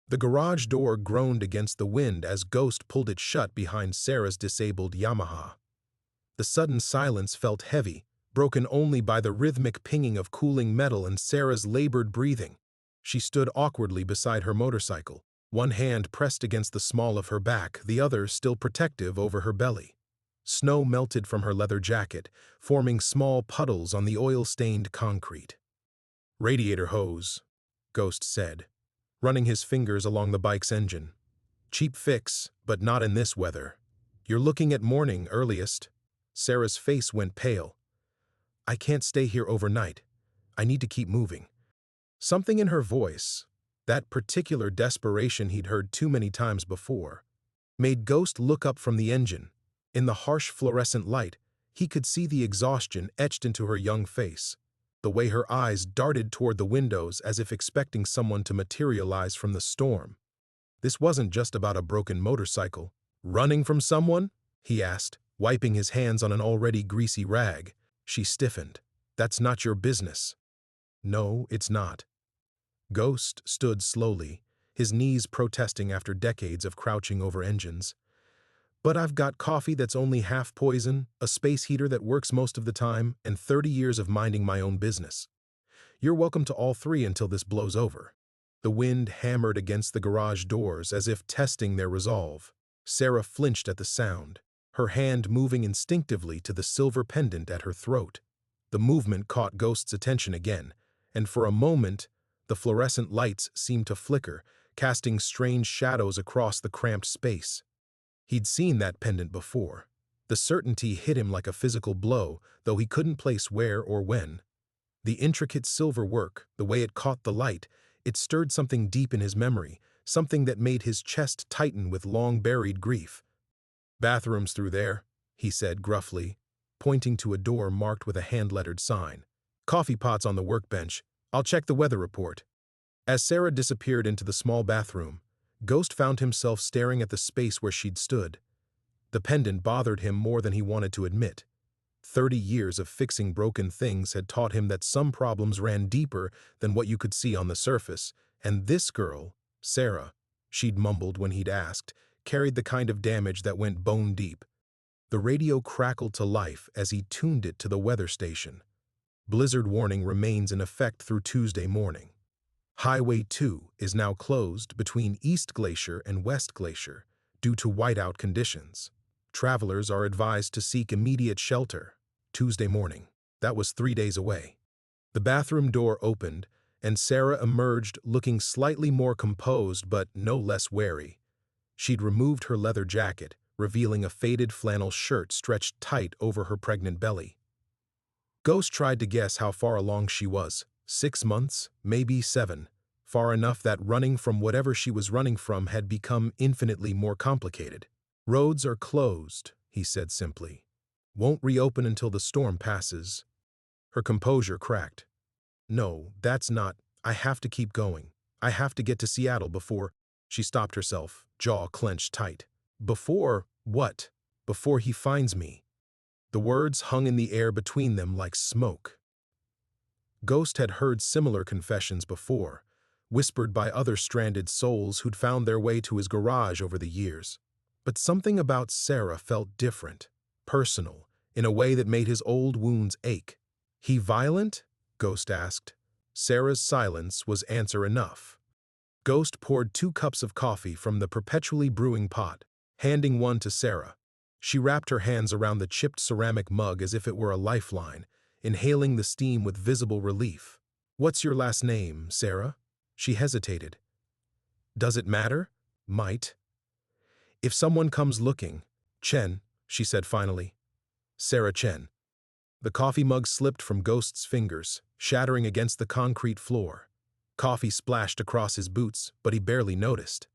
The garage door groaned against the wind as Ghost pulled it shut behind Sarah's disabled Yamaha. The sudden silence felt heavy, broken only by the rhythmic pinging of cooling metal and Sarah's labored breathing. She stood awkwardly beside her motorcycle, one hand pressed against the small of her back, the other still protective over her belly. Snow melted from her leather jacket, forming small puddles on the oil-stained concrete. "Radiator hose," Ghost said, running his fingers along the bike's engine. "Cheap fix, but not in this weather. You're looking at morning, earliest." Sarah's face went pale. "I can't stay here overnight. I need to keep moving." Something in her voice, that particular desperation he'd heard too many times before, made Ghost look up from the engine. In the harsh fluorescent light, he could see the exhaustion etched into her young face, the way her eyes darted toward the windows as if expecting someone to materialize from the storm. This wasn't just about a broken motorcycle. "Running from someone?" he asked, wiping his hands on an already greasy rag. She stiffened. "That's not your business." "No, it's not." Ghost stood slowly, his knees protesting after decades of crouching over engines. "But I've got coffee that's only half poison, a space heater that works most of the time, and 30 years of minding my own business. You're welcome to all three until this blows over." The wind hammered against the garage doors as if testing their resolve. Sarah flinched at the sound, her hand moving instinctively to the silver pendant at her throat. The movement caught Ghost's attention again, and for a moment, the fluorescent lights seemed to flicker, casting strange shadows across the cramped space. He'd seen that pendant before. The certainty hit him like a physical blow, though he couldn't place where or when. The intricate silver work, the way it caught the light, it stirred something deep in his memory, something that made his chest tighten with long-buried grief. "Bathrooms through there," he said gruffly, pointing to a door marked with a hand-lettered sign. "Coffee pots on the workbench. I'll check the weather report." As Sarah disappeared into the small bathroom, Ghost found himself staring at the space where she'd stood. The pendant bothered him more than he wanted to admit. 30 years of fixing broken things had taught him that some problems ran deeper than what you could see on the surface, and this girl, Sarah, she'd mumbled when he'd asked, carried the kind of damage that went bone deep. The radio crackled to life as he tuned it to the weather station. Blizzard warning remains in effect through Tuesday morning. Highway 2 is now closed between East Glacier and West Glacier due to whiteout conditions. Travelers are advised to seek immediate shelter. Tuesday morning. That was 3 days away. The bathroom door opened, and Sarah emerged looking slightly more composed but no less wary. She'd removed her leather jacket, revealing a faded flannel shirt stretched tight over her pregnant belly. Ghost tried to guess how far along she was. 6 months, maybe 7. Far enough that running from whatever she was running from had become infinitely more complicated. "Roads are closed," he said simply. "Won't reopen until the storm passes." Her composure cracked. "No, that's not. I have to keep going. I have to get to Seattle before—" She stopped herself, jaw clenched tight. "Before what?" "Before he finds me." The words hung in the air between them like smoke. Ghost had heard similar confessions before, whispered by other stranded souls who'd found their way to his garage over the years. But something about Sarah felt different, personal, in a way that made his old wounds ache. "He violent?" Ghost asked. Sarah's silence was answer enough. Ghost poured 2 cups of coffee from the perpetually brewing pot, handing one to Sarah. She wrapped her hands around the chipped ceramic mug as if it were a lifeline, inhaling the steam with visible relief. "What's your last name, Sarah?" She hesitated. "Does it matter?" "Might. If someone comes looking." "Chen," she said finally. "Sarah Chen." The coffee mug slipped from Ghost's fingers, shattering against the concrete floor. Coffee splashed across his boots, but he barely noticed.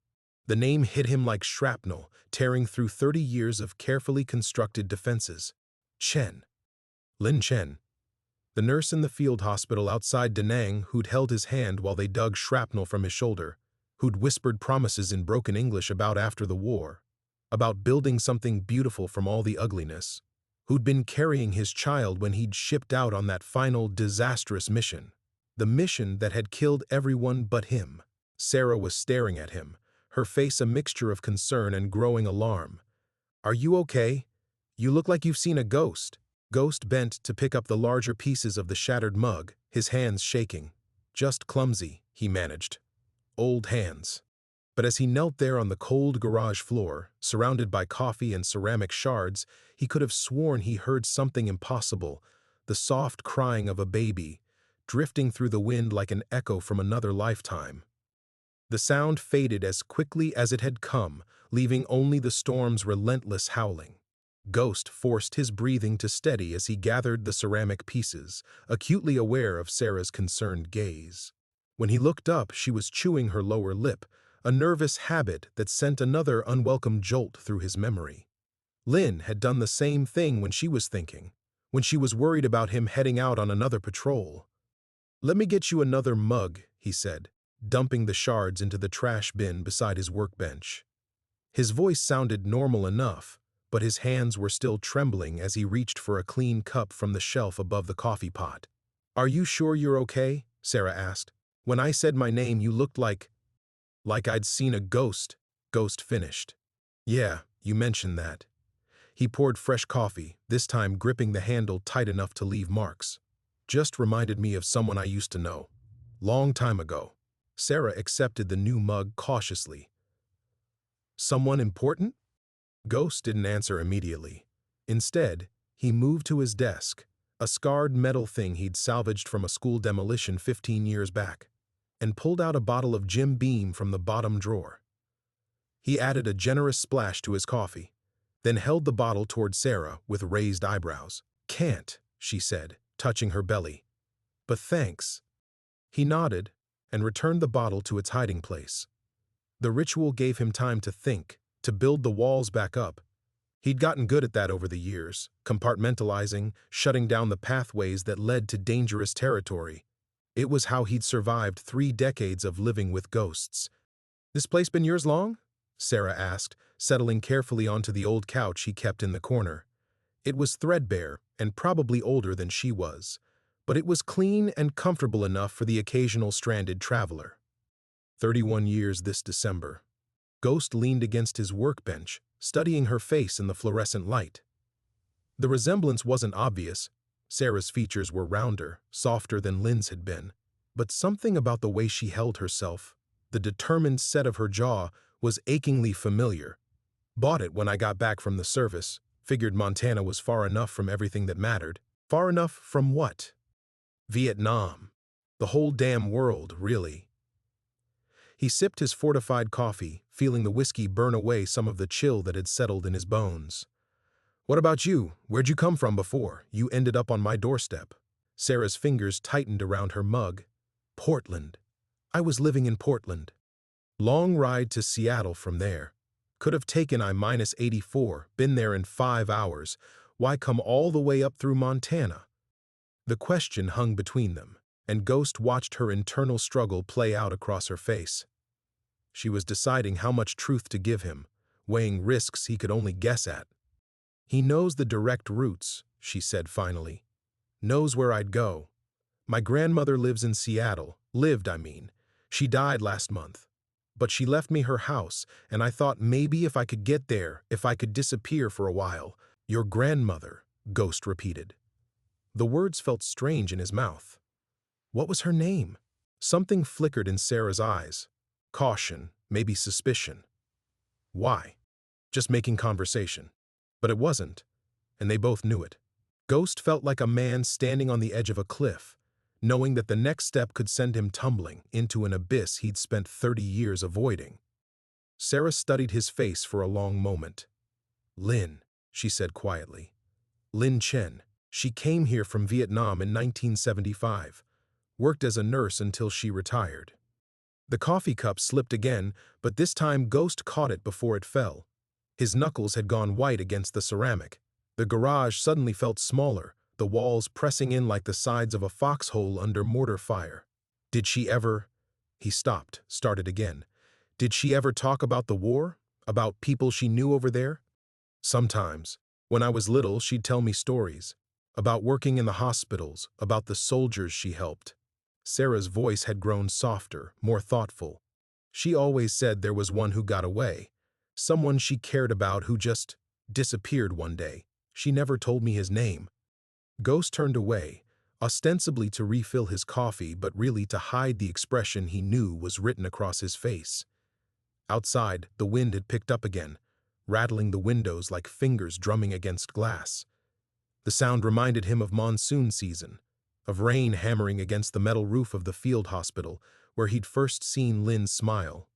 The name hit him like shrapnel, tearing through 30 years of carefully constructed defenses. Chen. Lin Chen. The nurse in the field hospital outside Da Nang who'd held his hand while they dug shrapnel from his shoulder, who'd whispered promises in broken English about after the war, about building something beautiful from all the ugliness, who'd been carrying his child when he'd shipped out on that final disastrous mission, the mission that had killed everyone but him. Sarah was staring at him, her face a mixture of concern and growing alarm. "Are you okay? You look like you've seen a ghost." Ghost bent to pick up the larger pieces of the shattered mug, his hands shaking. "Just clumsy," he managed. "Old hands." But as he knelt there on the cold garage floor, surrounded by coffee and ceramic shards, he could have sworn he heard something impossible, the soft crying of a baby, drifting through the wind like an echo from another lifetime. The sound faded as quickly as it had come, leaving only the storm's relentless howling. Ghost forced his breathing to steady as he gathered the ceramic pieces, acutely aware of Sarah's concerned gaze. When he looked up, she was chewing her lower lip, a nervous habit that sent another unwelcome jolt through his memory. Lynn had done the same thing when she was thinking, when she was worried about him heading out on another patrol. "Let me get you another mug," he said, dumping the shards into the trash bin beside his workbench. His voice sounded normal enough, but his hands were still trembling as he reached for a clean cup from the shelf above the coffee pot. "Are you sure you're okay?" Sarah asked. "When I said my name, you looked like I'd seen a ghost." Ghost finished. "Yeah, you mentioned that." He poured fresh coffee, this time gripping the handle tight enough to leave marks. "Just reminded me of someone I used to know. Long time ago." Sarah accepted the new mug cautiously. "Someone important?" Ghost didn't answer immediately. Instead, he moved to his desk, a scarred metal thing he'd salvaged from a school demolition 15 years back, and pulled out a bottle of Jim Beam from the bottom drawer. He added a generous splash to his coffee, then held the bottle toward Sarah with raised eyebrows. "Can't," she said, touching her belly. "But thanks." He nodded and returned the bottle to its hiding place. The ritual gave him time to think, to build the walls back up. He'd gotten good at that over the years, compartmentalizing, shutting down the pathways that led to dangerous territory. It was how he'd survived 3 decades of living with ghosts. "This place been yours long?" Sarah asked, settling carefully onto the old couch he kept in the corner. It was threadbare and probably older than she was, but it was clean and comfortable enough for the occasional stranded traveler. 31 years this December. Ghost leaned against his workbench, studying her face in the fluorescent light. The resemblance wasn't obvious. Sarah's features were rounder, softer than Lynn's had been. But something about the way she held herself, the determined set of her jaw, was achingly familiar. "Bought it when I got back from the service. Figured Montana was far enough from everything that mattered." Far enough from what? Vietnam. The whole damn world, really. He sipped his fortified coffee, feeling the whiskey burn away some of the chill that had settled in his bones. "What about you? Where'd you come from before you ended up on my doorstep?" Sarah's fingers tightened around her mug. "Portland. I was living in Portland. Long ride to Seattle from there. Could have taken I-84, been there in 5 hours. Why come all the way up through Montana?" The question hung between them, and Ghost watched her internal struggle play out across her face. She was deciding how much truth to give him, weighing risks he could only guess at. "He knows the direct routes," she said finally. "Knows where I'd go. My grandmother lives in Seattle. Lived, I mean. She died last month. But she left me her house, and I thought maybe if I could get there, if I could disappear for a while." "Your grandmother," Ghost repeated. The words felt strange in his mouth. What was her name? Something flickered in Sarah's eyes. Caution, maybe suspicion. Why? Just making conversation. But it wasn't, and they both knew it. Ghost felt like a man standing on the edge of a cliff, knowing that the next step could send him tumbling into an abyss he'd spent 30 years avoiding. Sarah studied his face for a long moment. "Lynn," she said quietly. "Lynn Chen. She came here from Vietnam in 1975. Worked as a nurse until she retired." The coffee cup slipped again, but this time Ghost caught it before it fell. His knuckles had gone white against the ceramic. The garage suddenly felt smaller, the walls pressing in like the sides of a foxhole under mortar fire. "Did she ever—" He stopped, started again. "Did she ever talk about the war? About people she knew over there?" "Sometimes. When I was little, she'd tell me stories. About working in the hospitals, about the soldiers she helped." Sarah's voice had grown softer, more thoughtful. She always said there was one who got away, someone she cared about who just disappeared one day. She never told me his name. Ghost turned away, ostensibly to refill his coffee but really to hide the expression he knew was written across his face. Outside, the wind had picked up again, rattling the windows like fingers drumming against glass. The sound reminded him of monsoon season, of rain hammering against the metal roof of the field hospital where he'd first seen Lynn smile,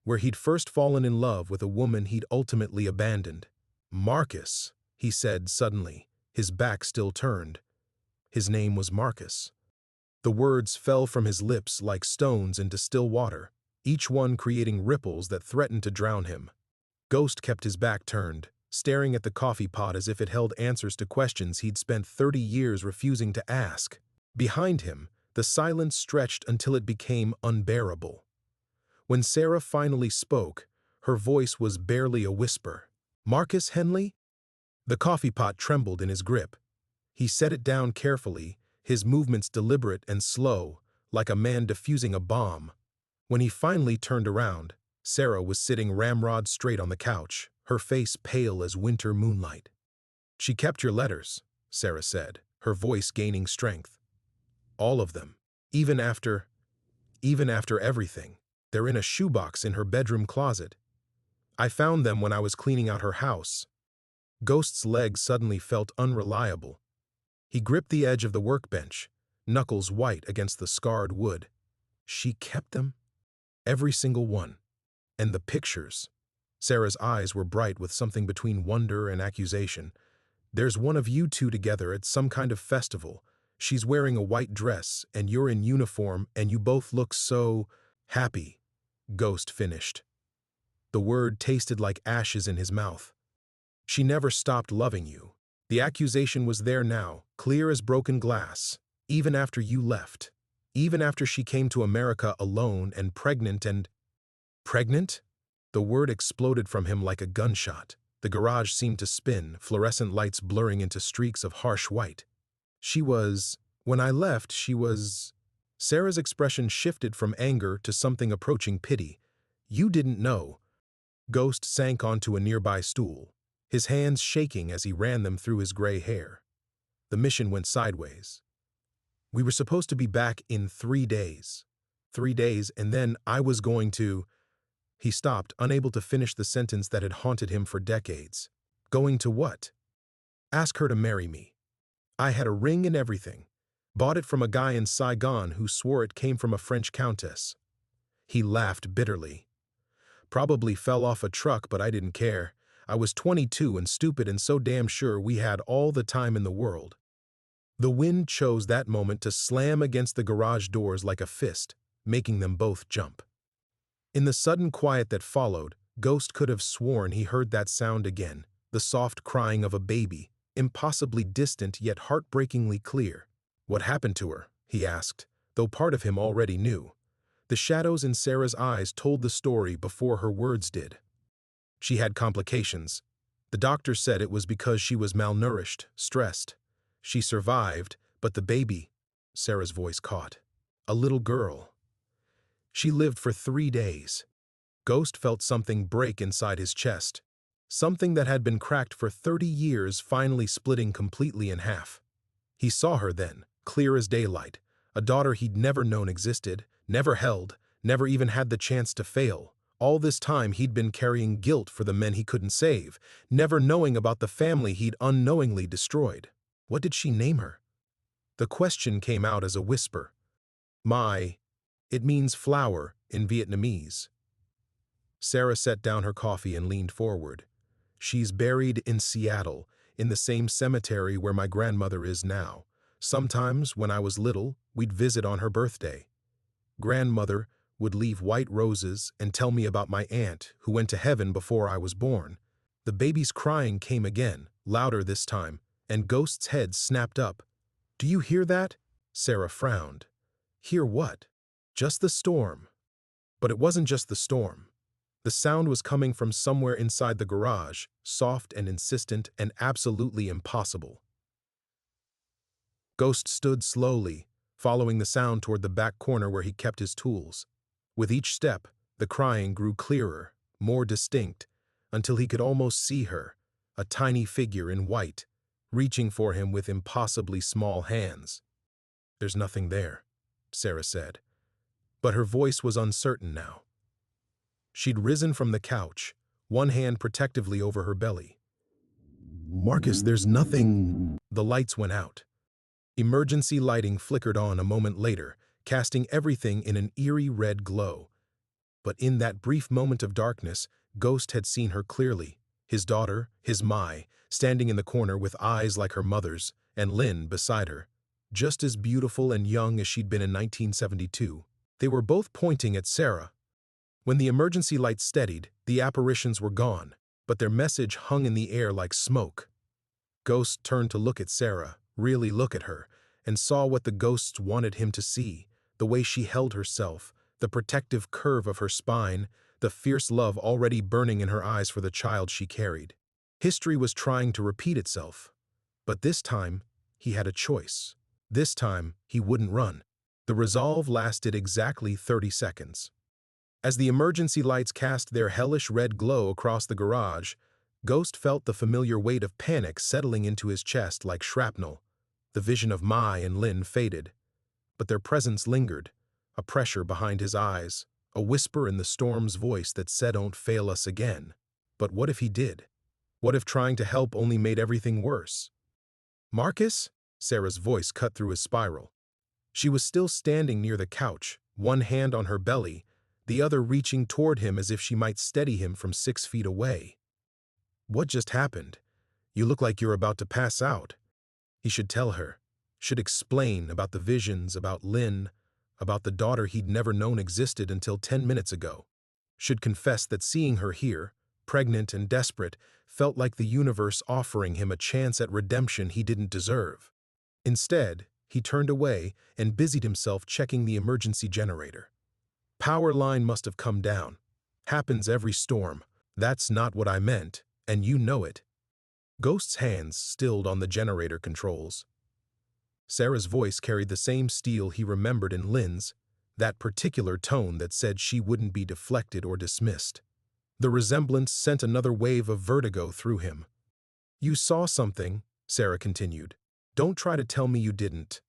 where he'd first fallen in love with a woman he'd ultimately abandoned. Marcus, he said suddenly, his back still turned. His name was Marcus. The words fell from his lips like stones into still water, each one creating ripples that threatened to drown him. Ghost kept his back turned, staring at the coffee pot as if it held answers to questions he'd spent 30 years refusing to ask. Behind him, the silence stretched until it became unbearable. When Sarah finally spoke, her voice was barely a whisper. "Marcus Henley?" The coffee pot trembled in his grip. He set it down carefully, his movements deliberate and slow, like a man defusing a bomb. When he finally turned around, Sarah was sitting ramrod straight on the couch, her face pale as winter moonlight. "She kept your letters," Sarah said, her voice gaining strength. "All of them. Even after everything. They're in a shoebox in her bedroom closet. I found them when I was cleaning out her house." Ghost's legs suddenly felt unreliable. He gripped the edge of the workbench, knuckles white against the scarred wood. She kept them? Every single one. And the pictures. Sarah's eyes were bright with something between wonder and accusation. "There's one of you two together at some kind of festival. She's wearing a white dress, and you're in uniform, and you both look so happy," Ghost finished. The word tasted like ashes in his mouth. "She never stopped loving you. The accusation was there now, clear as broken glass, even after you left. Even after she came to America alone and pregnant and—" "Pregnant?" The word exploded from him like a gunshot. The garage seemed to spin, fluorescent lights blurring into streaks of harsh white. When I left, she was—" Sarah's expression shifted from anger to something approaching pity. "You didn't know." Ghost sank onto a nearby stool, his hands shaking as he ran them through his gray hair. "The mission went sideways. We were supposed to be back in 3 days. 3 days, and then I was going to—" He stopped, unable to finish the sentence that had haunted him for decades. "Going to what?" "Ask her to marry me. I had a ring and everything. Bought it from a guy in Saigon who swore it came from a French countess." He laughed bitterly. "Probably fell off a truck, but I didn't care. I was 22 and stupid and so damn sure we had all the time in the world." The wind chose that moment to slam against the garage doors like a fist, making them both jump. In the sudden quiet that followed, Ghost could have sworn he heard that sound again, the soft crying of a baby, impossibly distant yet heartbreakingly clear. "What happened to her?" he asked, though part of him already knew. The shadows in Sarah's eyes told the story before her words did. "She had complications. The doctor said it was because she was malnourished, stressed. She survived, but the baby—" Sarah's voice caught. "A little girl. She lived for 3 days." Ghost felt something break inside his chest. Something that had been cracked for 30 years finally splitting completely in half. He saw her then, clear as daylight, a daughter he'd never known existed, never held, never even had the chance to fail. All this time he'd been carrying guilt for the men he couldn't save, never knowing about the family he'd unknowingly destroyed. What did she name her? The question came out as a whisper. "Mai. It means flower in Vietnamese." Sarah set down her coffee and leaned forward. "She's buried in Seattle, in the same cemetery where my grandmother is now. Sometimes, when I was little, we'd visit on her birthday. Grandmother would leave white roses and tell me about my aunt who went to heaven before I was born." The baby's crying came again, louder this time, and Ghost's head snapped up. "Do you hear that?" Sarah frowned. "Hear what?" "Just the storm." But it wasn't just the storm. The sound was coming from somewhere inside the garage, soft and insistent and absolutely impossible. Ghost stood slowly, following the sound toward the back corner where he kept his tools. With each step, The crying grew clearer, more distinct, until he could almost see her, a tiny figure in white, reaching for him with impossibly small hands. "There's nothing there," Sarah said, but her voice was uncertain now. She'd risen from the couch, one hand protectively over her belly. "Marcus, there's nothing." The lights went out. Emergency lighting flickered on a moment later, casting everything in an eerie red glow. But in that brief moment of darkness, Ghost had seen her clearly, his daughter, his Mai, standing in the corner with eyes like her mother's, and Lynn beside her, just as beautiful and young as she'd been in 1972. They were both pointing at Sarah. When the emergency lights steadied, the apparitions were gone, but their message hung in the air like smoke. Ghost turned to look at Sarah, really look at her, and saw what the ghosts wanted him to see, the way she held herself, the protective curve of her spine, the fierce love already burning in her eyes for the child she carried. History was trying to repeat itself. But this time, he had a choice. This time, he wouldn't run. The resolve lasted exactly 30 seconds. As the emergency lights cast their hellish red glow across the garage, Ghost felt the familiar weight of panic settling into his chest like shrapnel. The vision of Mai and Lynn faded, but their presence lingered, a pressure behind his eyes, a whisper in the storm's voice that said, "Don't fail us again." But what if he did? What if trying to help only made everything worse? "Marcus?" Sarah's voice cut through his spiral. She was still standing near the couch, one hand on her belly, the other reaching toward him as if she might steady him from 6 feet away. "What just happened? You look like you're about to pass out." He should tell her, should explain about the visions, about Lynn, about the daughter he'd never known existed until 10 minutes ago. Should confess that seeing her here, pregnant and desperate, felt like the universe offering him a chance at redemption he didn't deserve. Instead, he turned away and busied himself checking the emergency generator. "Power line must have come down. Happens every storm. That's not what I meant, and you know it." Ghost's hands stilled on the generator controls. Sarah's voice carried the same steel he remembered in Lynn's, that particular tone that said she wouldn't be deflected or dismissed. The resemblance sent another wave of vertigo through him. "You saw something," Sarah continued. "Don't try to tell me you didn't.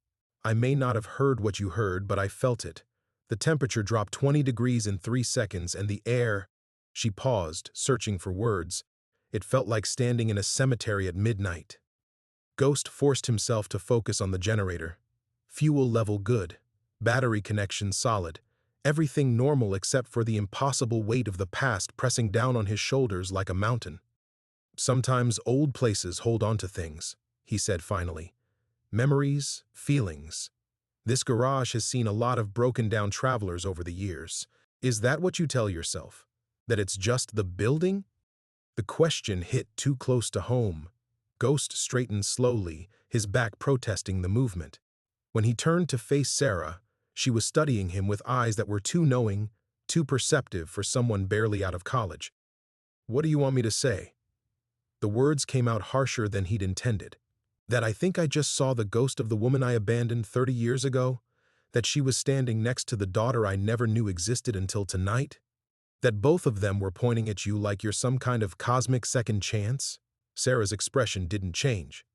I may not have heard what you heard, but I felt it. The temperature dropped 20 degrees in 3 seconds, and the air—" She paused, searching for words. It felt like standing in a cemetery at midnight. Ghost forced himself to focus on the generator. Fuel level good. Battery connection solid. Everything normal except for the impossible weight of the past pressing down on his shoulders like a mountain. "Sometimes old places hold on to things," he said finally. "Memories, feelings. This garage has seen a lot of broken-down travelers over the years. Is that what you tell yourself? That it's just the building?" The question hit too close to home. Ghost straightened slowly, his back protesting the movement. When he turned to face Sarah, she was studying him with eyes that were too knowing, too perceptive for someone barely out of college. "What do you want me to say?" The words came out harsher than he'd intended. "That I think I just saw the ghost of the woman I abandoned 30 years ago? That she was standing next to the daughter I never knew existed until tonight? That both of them were pointing at you like you're some kind of cosmic second chance?" Sarah's expression didn't change.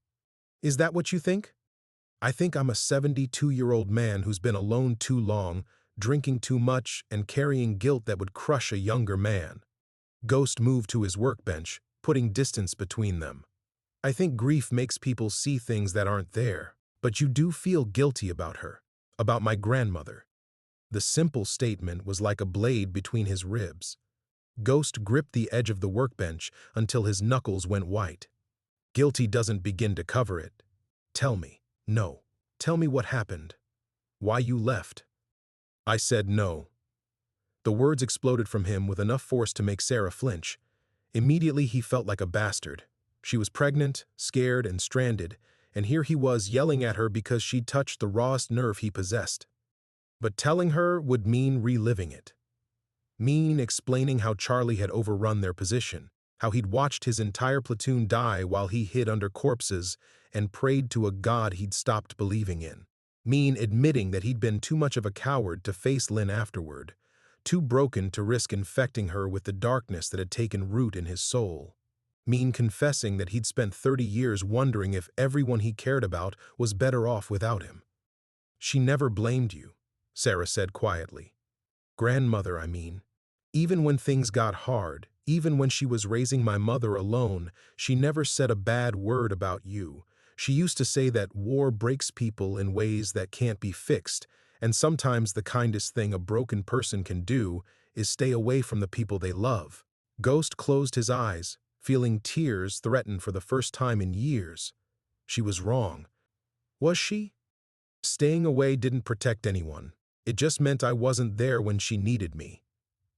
"Is that what you think?" "I think I'm a 72-year-old man who's been alone too long, drinking too much, and carrying guilt that would crush a younger man." Ghost moved to his workbench, putting distance between them. "I think grief makes people see things that aren't there, but you do feel guilty about her, about my grandmother." The simple statement was like a blade between his ribs. Ghost gripped the edge of the workbench until his knuckles went white. "Guilty doesn't begin to cover it. Tell me. No. Tell me what happened. Why you left." I said no. The words exploded from him with enough force to make Sarah flinch. Immediately he felt like a bastard. She was pregnant, scared, and stranded, and here he was yelling at her because she'd touched the rawest nerve he possessed. But telling her would mean reliving it. Mean explaining how Charlie had overrun their position, how he'd watched his entire platoon die while he hid under corpses and prayed to a god he'd stopped believing in. Mean admitting that he'd been too much of a coward to face Lynn afterward, too broken to risk infecting her with the darkness that had taken root in his soul. Mean confessing that he'd spent 30 years wondering if everyone he cared about was better off without him. "She never blamed you," Sarah said quietly. "Grandmother, I mean. Even when things got hard, even when she was raising my mother alone, she never said a bad word about you. She used to say that war breaks people in ways that can't be fixed, and sometimes the kindest thing a broken person can do is stay away from the people they love." Ghost closed his eyes, feeling tears threaten for the first time in years. She was wrong. Was she? Staying away didn't protect anyone. It just meant I wasn't there when she needed me.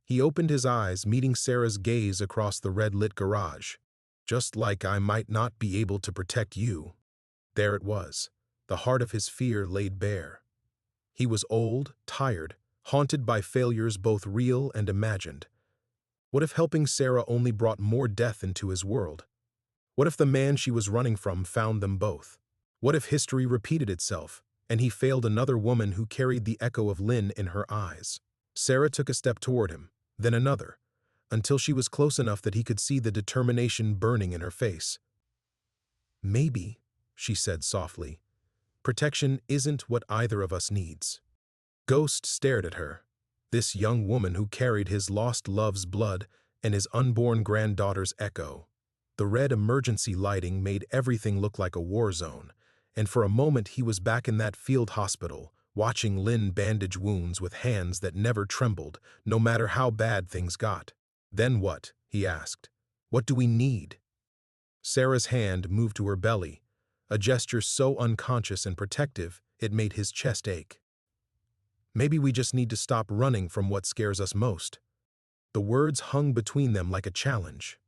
He opened his eyes, meeting Sarah's gaze across the red-lit garage. "Just like I might not be able to protect you." There it was, the heart of his fear laid bare. He was old, tired, haunted by failures both real and imagined. What if helping Sarah only brought more death into his world? What if the man she was running from found them both? What if history repeated itself, and he failed another woman who carried the echo of Lynn in her eyes? Sarah took a step toward him, then another, until she was close enough that he could see the determination burning in her face. "Maybe," she said softly, "protection isn't what either of us needs." Ghost stared at her, this young woman who carried his lost love's blood and his unborn granddaughter's echo. The red emergency lighting made everything look like a war zone, and for a moment he was back in that field hospital, watching Lynn bandage wounds with hands that never trembled, no matter how bad things got. "Then what?" he asked. "What do we need?" Sarah's hand moved to her belly, a gesture so unconscious and protective it made his chest ache. "Maybe we just need to stop running from what scares us most." The words hung between them like a challenge.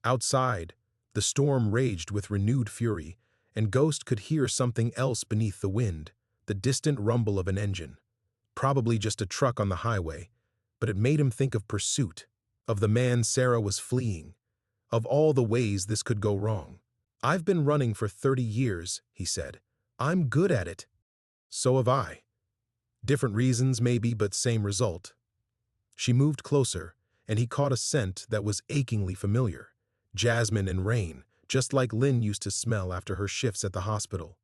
Outside, the storm raged with renewed fury, and Ghost could hear something else beneath the wind, the distant rumble of an engine. Probably just a truck on the highway, but it made him think of pursuit, of the man Sarah was fleeing, of all the ways this could go wrong. "I've been running for 30 years, he said. "I'm good at it." "So have I. Different reasons maybe, but same result." She moved closer, and he caught a scent that was achingly familiar. Jasmine and rain, just like Lynn used to smell after her shifts at the hospital.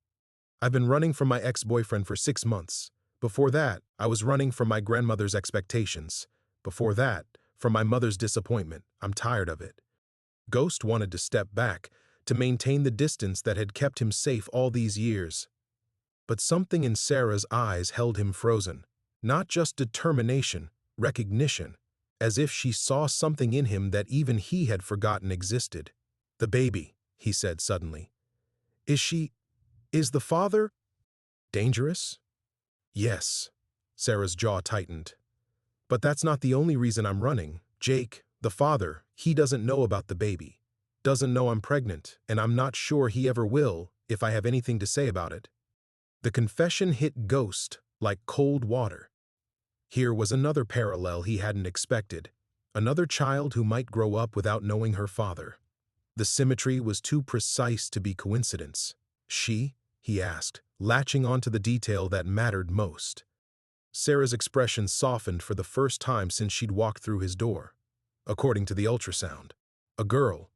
"I've been running from my ex-boyfriend for 6 months. Before that, I was running from my grandmother's expectations. Before that, from my mother's disappointment. I'm tired of it." Ghost wanted to step back, to maintain the distance that had kept him safe all these years. But something in Sarah's eyes held him frozen. Not just determination, recognition, as if she saw something in him that even he had forgotten existed. "The baby," he said suddenly. Is the father dangerous?" "Yes." Sarah's jaw tightened. "But that's not the only reason I'm running. Jake, the father, he doesn't know about the baby. Doesn't know I'm pregnant, and I'm not sure he ever will if I have anything to say about it." The confession hit Ghost like cold water. Here was another parallel he hadn't expected. Another child who might grow up without knowing her father. The symmetry was too precise to be coincidence. "She?" he asked, latching onto the detail that mattered most. Sarah's expression softened for the first time since she'd walked through his door. "According to the ultrasound. A girl."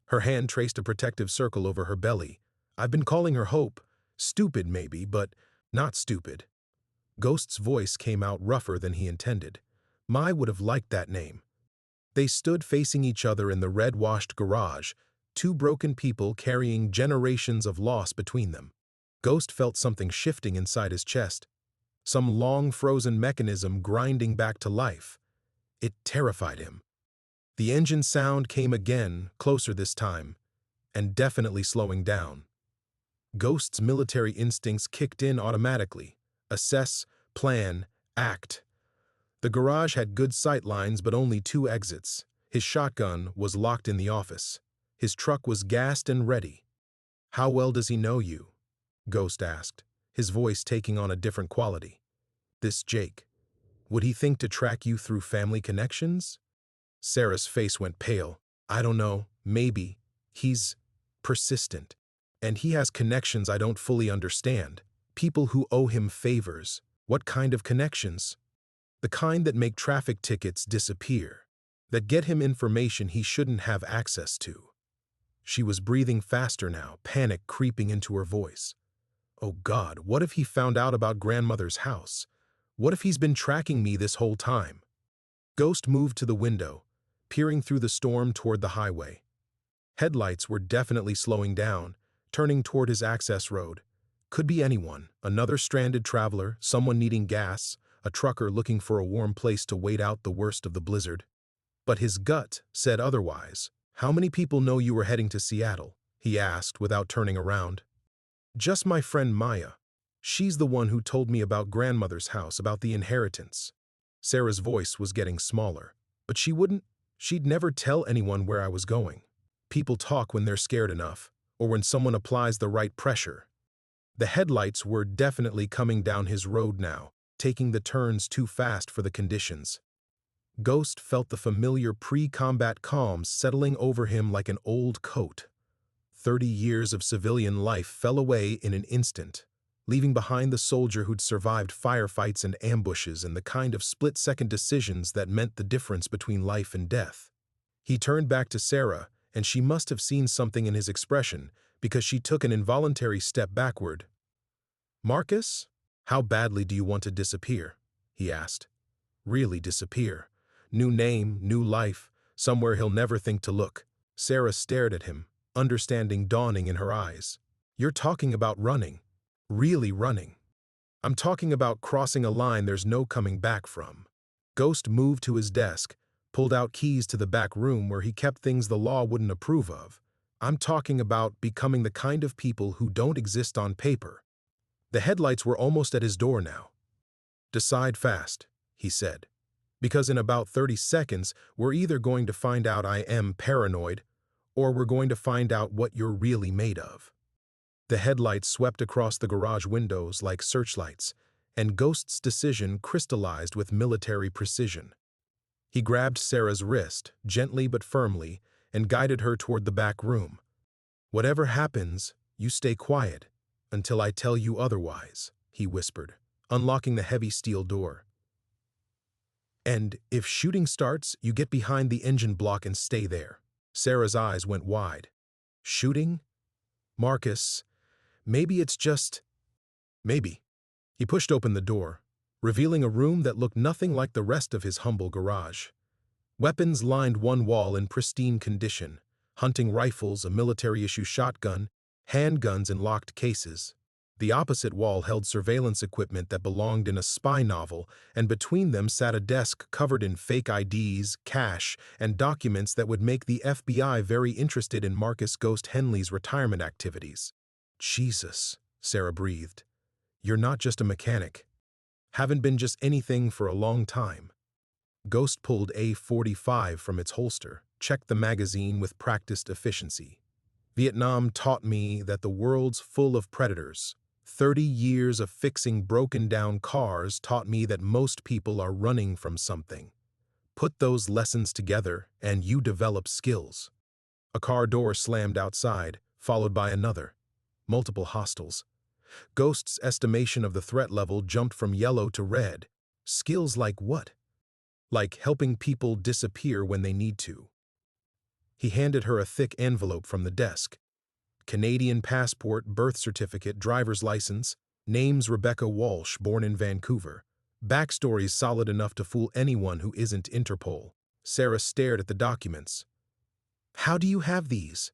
Her hand traced a protective circle over her belly. "I've been calling her Hope. Stupid maybe, but not stupid." Ghost's voice came out rougher than he intended. Mai would have liked that name. They stood facing each other in the red-washed garage, two broken people carrying generations of loss between them. Ghost felt something shifting inside his chest, some long-frozen mechanism grinding back to life. It terrified him. The engine sound came again, closer this time, and definitely slowing down. Ghost's military instincts kicked in automatically. Assess, plan, act. The garage had good sight lines but only 2 exits. His shotgun was locked in the office. His truck was gassed and ready. "How well does he know you?" Ghost asked, his voice taking on a different quality. "This Jake. Would he think to track you through family connections?" Sarah's face went pale. "I don't know, maybe. He's persistent. And he has connections I don't fully understand. People who owe him favors. What kind of connections?" The kind that make traffic tickets disappear, that get him information he shouldn't have access to. She was breathing faster now, panic creeping into her voice. Oh God, what if he found out about grandmother's house? What if he's been tracking me this whole time? Ghost moved to the window, peering through the storm toward the highway. Headlights were definitely slowing down, turning toward his access road. Could be anyone, another stranded traveler, someone needing gas, a trucker looking for a warm place to wait out the worst of the blizzard. But his gut said otherwise. How many people know you were heading to Seattle? He asked without turning around. Just my friend Maya. She's the one who told me about grandmother's house, about the inheritance. Sarah's voice was getting smaller, but she'd never tell anyone where I was going. People talk when they're scared enough, or when someone applies the right pressure. The headlights were definitely coming down his road now, taking the turns too fast for the conditions. Ghost felt the familiar pre-combat calm settling over him like an old coat. 30 years of civilian life fell away in an instant, leaving behind the soldier who'd survived firefights and ambushes and the kind of split-second decisions that meant the difference between life and death. He turned back to Sarah, and she must have seen something in his expression because she took an involuntary step backward. "Marcus, how badly do you want to disappear?" he asked. "Really disappear. New name, new life, somewhere he'll never think to look." Sarah stared at him, understanding dawning in her eyes. "You're talking about running. Really running. I'm talking about crossing a line there's no coming back from." Ghost moved to his desk, pulled out keys to the back room where he kept things the law wouldn't approve of. "I'm talking about becoming the kind of people who don't exist on paper." The headlights were almost at his door now. "Decide fast," he said. "Because in about 30 seconds, we're either going to find out I am paranoid, or we're going to find out what you're really made of." The headlights swept across the garage windows like searchlights, and Ghost's decision crystallized with military precision. He grabbed Sarah's wrist, gently but firmly, and guided her toward the back room. "Whatever happens, you stay quiet, until I tell you otherwise," he whispered, unlocking the heavy steel door. "And if shooting starts, you get behind the engine block and stay there." Sarah's eyes went wide. "Shooting? Marcus, maybe it's just... maybe." He pushed open the door, revealing a room that looked nothing like the rest of his humble garage. Weapons lined one wall in pristine condition: hunting rifles, a military-issue shotgun, handguns in locked cases. The opposite wall held surveillance equipment that belonged in a spy novel, and between them sat a desk covered in fake IDs, cash, and documents that would make the FBI very interested in Marcus Ghost Henley's retirement activities. "Jesus," Sarah breathed. "You're not just a mechanic. Haven't been just anything for a long time." Ghost pulled A45 from its holster, checked the magazine with practiced efficiency. "Vietnam taught me that the world's full of predators. 30 years of fixing broken-down cars taught me that most people are running from something. Put those lessons together, and you develop skills." A car door slammed outside, followed by another. Multiple hostiles. Ghost's estimation of the threat level jumped from yellow to red. Skills like what? Like helping people disappear when they need to. He handed her a thick envelope from the desk. Canadian passport, birth certificate, driver's license, name's Rebecca Walsh, born in Vancouver. Backstory's solid enough to fool anyone who isn't Interpol. Sarah stared at the documents. "How do you have these?"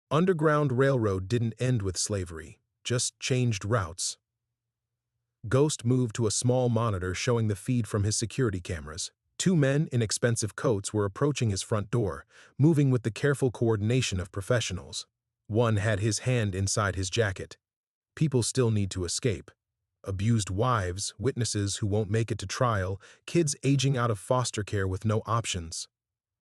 Underground Railroad didn't end with slavery, just changed routes. Ghost moved to a small monitor showing the feed from his security cameras. Two men in expensive coats were approaching his front door, moving with the careful coordination of professionals. One had his hand inside his jacket. People still need to escape. Abused wives, witnesses who won't make it to trial, kids aging out of foster care with no options.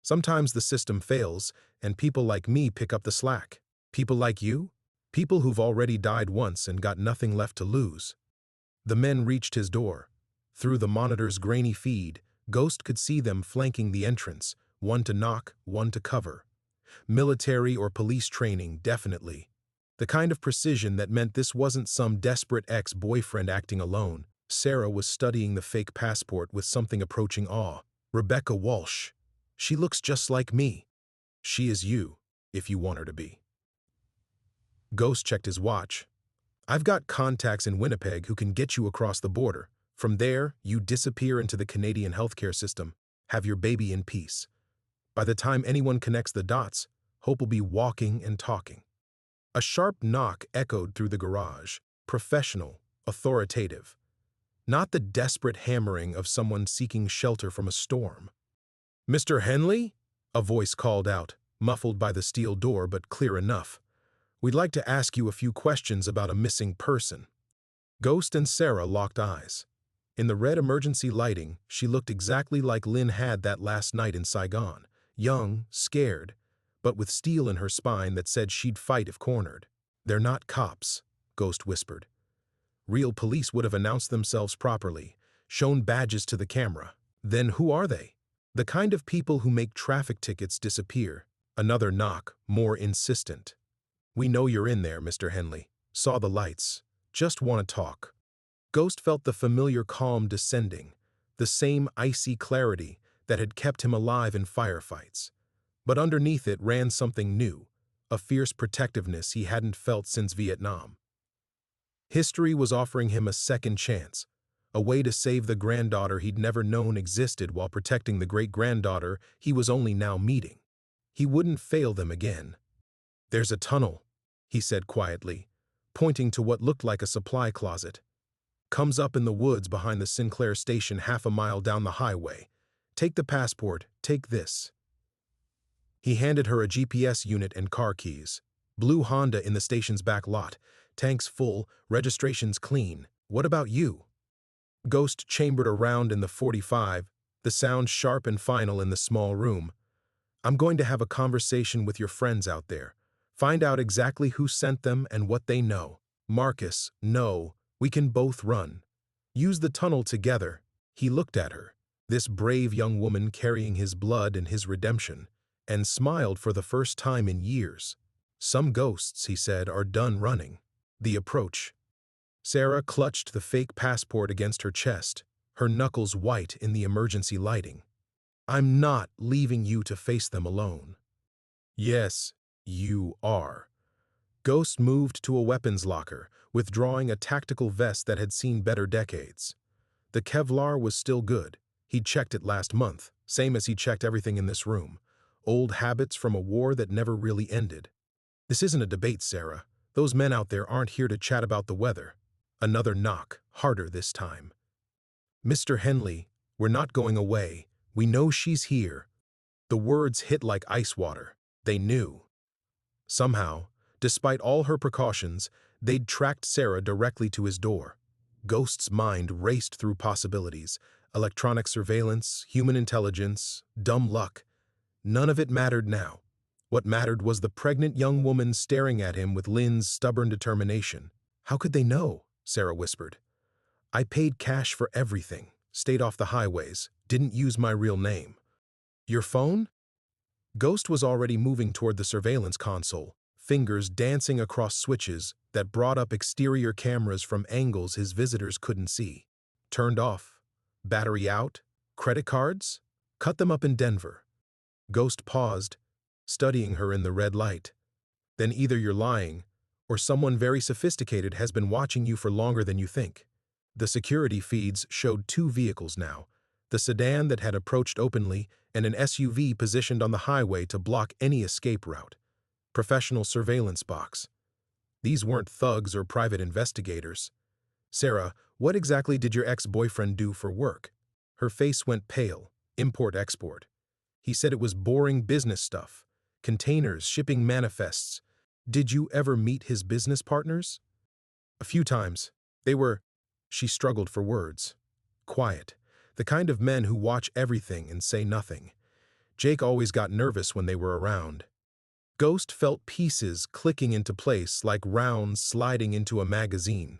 Sometimes the system fails, and people like me pick up the slack. People like you? People who've already died once and got nothing left to lose. The men reached his door. Through the monitor's grainy feed, Ghost could see them flanking the entrance, one to knock, one to cover. Military or police training, definitely. The kind of precision that meant this wasn't some desperate ex-boyfriend acting alone. Sarah was studying the fake passport with something approaching awe. Rebecca Walsh. She looks just like me. She is you, if you want her to be. Ghost checked his watch. I've got contacts in Winnipeg who can get you across the border. From there, you disappear into the Canadian healthcare system, have your baby in peace. By the time anyone connects the dots, Hope will be walking and talking. A sharp knock echoed through the garage, professional, authoritative. Not the desperate hammering of someone seeking shelter from a storm. "Mr. Henley?" A voice called out, muffled by the steel door but clear enough. "We'd like to ask you a few questions about a missing person." Ghost and Sarah locked eyes. In the red emergency lighting, she looked exactly like Lynn had that last night in Saigon. Young, scared, but with steel in her spine that said she'd fight if cornered. "They're not cops," Ghost whispered. "Real police would have announced themselves properly, shown badges to the camera. Then who are they? The kind of people who make traffic tickets disappear." Another knock, more insistent. "We know you're in there, Mr. Henley. Saw the lights. Just want to talk." Ghost felt the familiar calm descending, the same icy clarity that had kept him alive in firefights. But underneath it ran something new, a fierce protectiveness he hadn't felt since Vietnam. History was offering him a second chance, a way to save the granddaughter he'd never known existed while protecting the great-granddaughter he was only now meeting. He wouldn't fail them again. "There's a tunnel," he said quietly, pointing to what looked like a supply closet. "Comes up in the woods behind the Sinclair station half a mile down the highway. Take the passport, take this." He handed her a GPS unit and car keys. "Blue Honda in the station's back lot. Tanks full, registration's clean. What about you?" Ghost chambered around in the 45, the sound sharp and final in the small room. "I'm going to have a conversation with your friends out there. Find out exactly who sent them and what they know. Marcus, no, we can both run. Use the tunnel together." He looked at her, this brave young woman carrying his blood and his redemption, and smiled for the first time in years. "Some ghosts," he said, "are done running." The approach. Sarah clutched the fake passport against her chest, her knuckles white in the emergency lighting. "I'm not leaving you to face them alone." "Yes, you are." Ghost moved to a weapons locker, withdrawing a tactical vest that had seen better decades. The Kevlar was still good. He'd checked it last month, same as he checked everything in this room. Old habits from a war that never really ended. "This isn't a debate, Sarah. Those men out there aren't here to chat about the weather." Another knock, harder this time. "Mr. Henley, we're not going away. We know she's here." The words hit like ice water. They knew. Somehow, despite all her precautions, they'd tracked Sarah directly to his door. Ghost's mind raced through possibilities. Electronic surveillance, human intelligence, dumb luck. None of it mattered now. What mattered was the pregnant young woman staring at him with Lynn's stubborn determination. "How could they know?" Sarah whispered. "I paid cash for everything, stayed off the highways, didn't use my real name." "Your phone?" Ghost was already moving toward the surveillance console, fingers dancing across switches that brought up exterior cameras from angles his visitors couldn't see. "Turned off. Battery out. Credit cards? Cut them up in Denver." Ghost paused, studying her in the red light. "Then either you're lying, or someone very sophisticated has been watching you for longer than you think." The security feeds showed two vehicles now, the sedan that had approached openly and an SUV positioned on the highway to block any escape route. Professional surveillance box. These weren't thugs or private investigators. "Sarah, what exactly did your ex-boyfriend do for work?" Her face went pale. "Import-export. He said it was boring business stuff. Containers, shipping manifests. Did you ever meet his business partners?" "A few times. They were..." She struggled for words. "Quiet. The kind of men who watch everything and say nothing. Jake always got nervous when they were around." Ghost felt pieces clicking into place like rounds sliding into a magazine.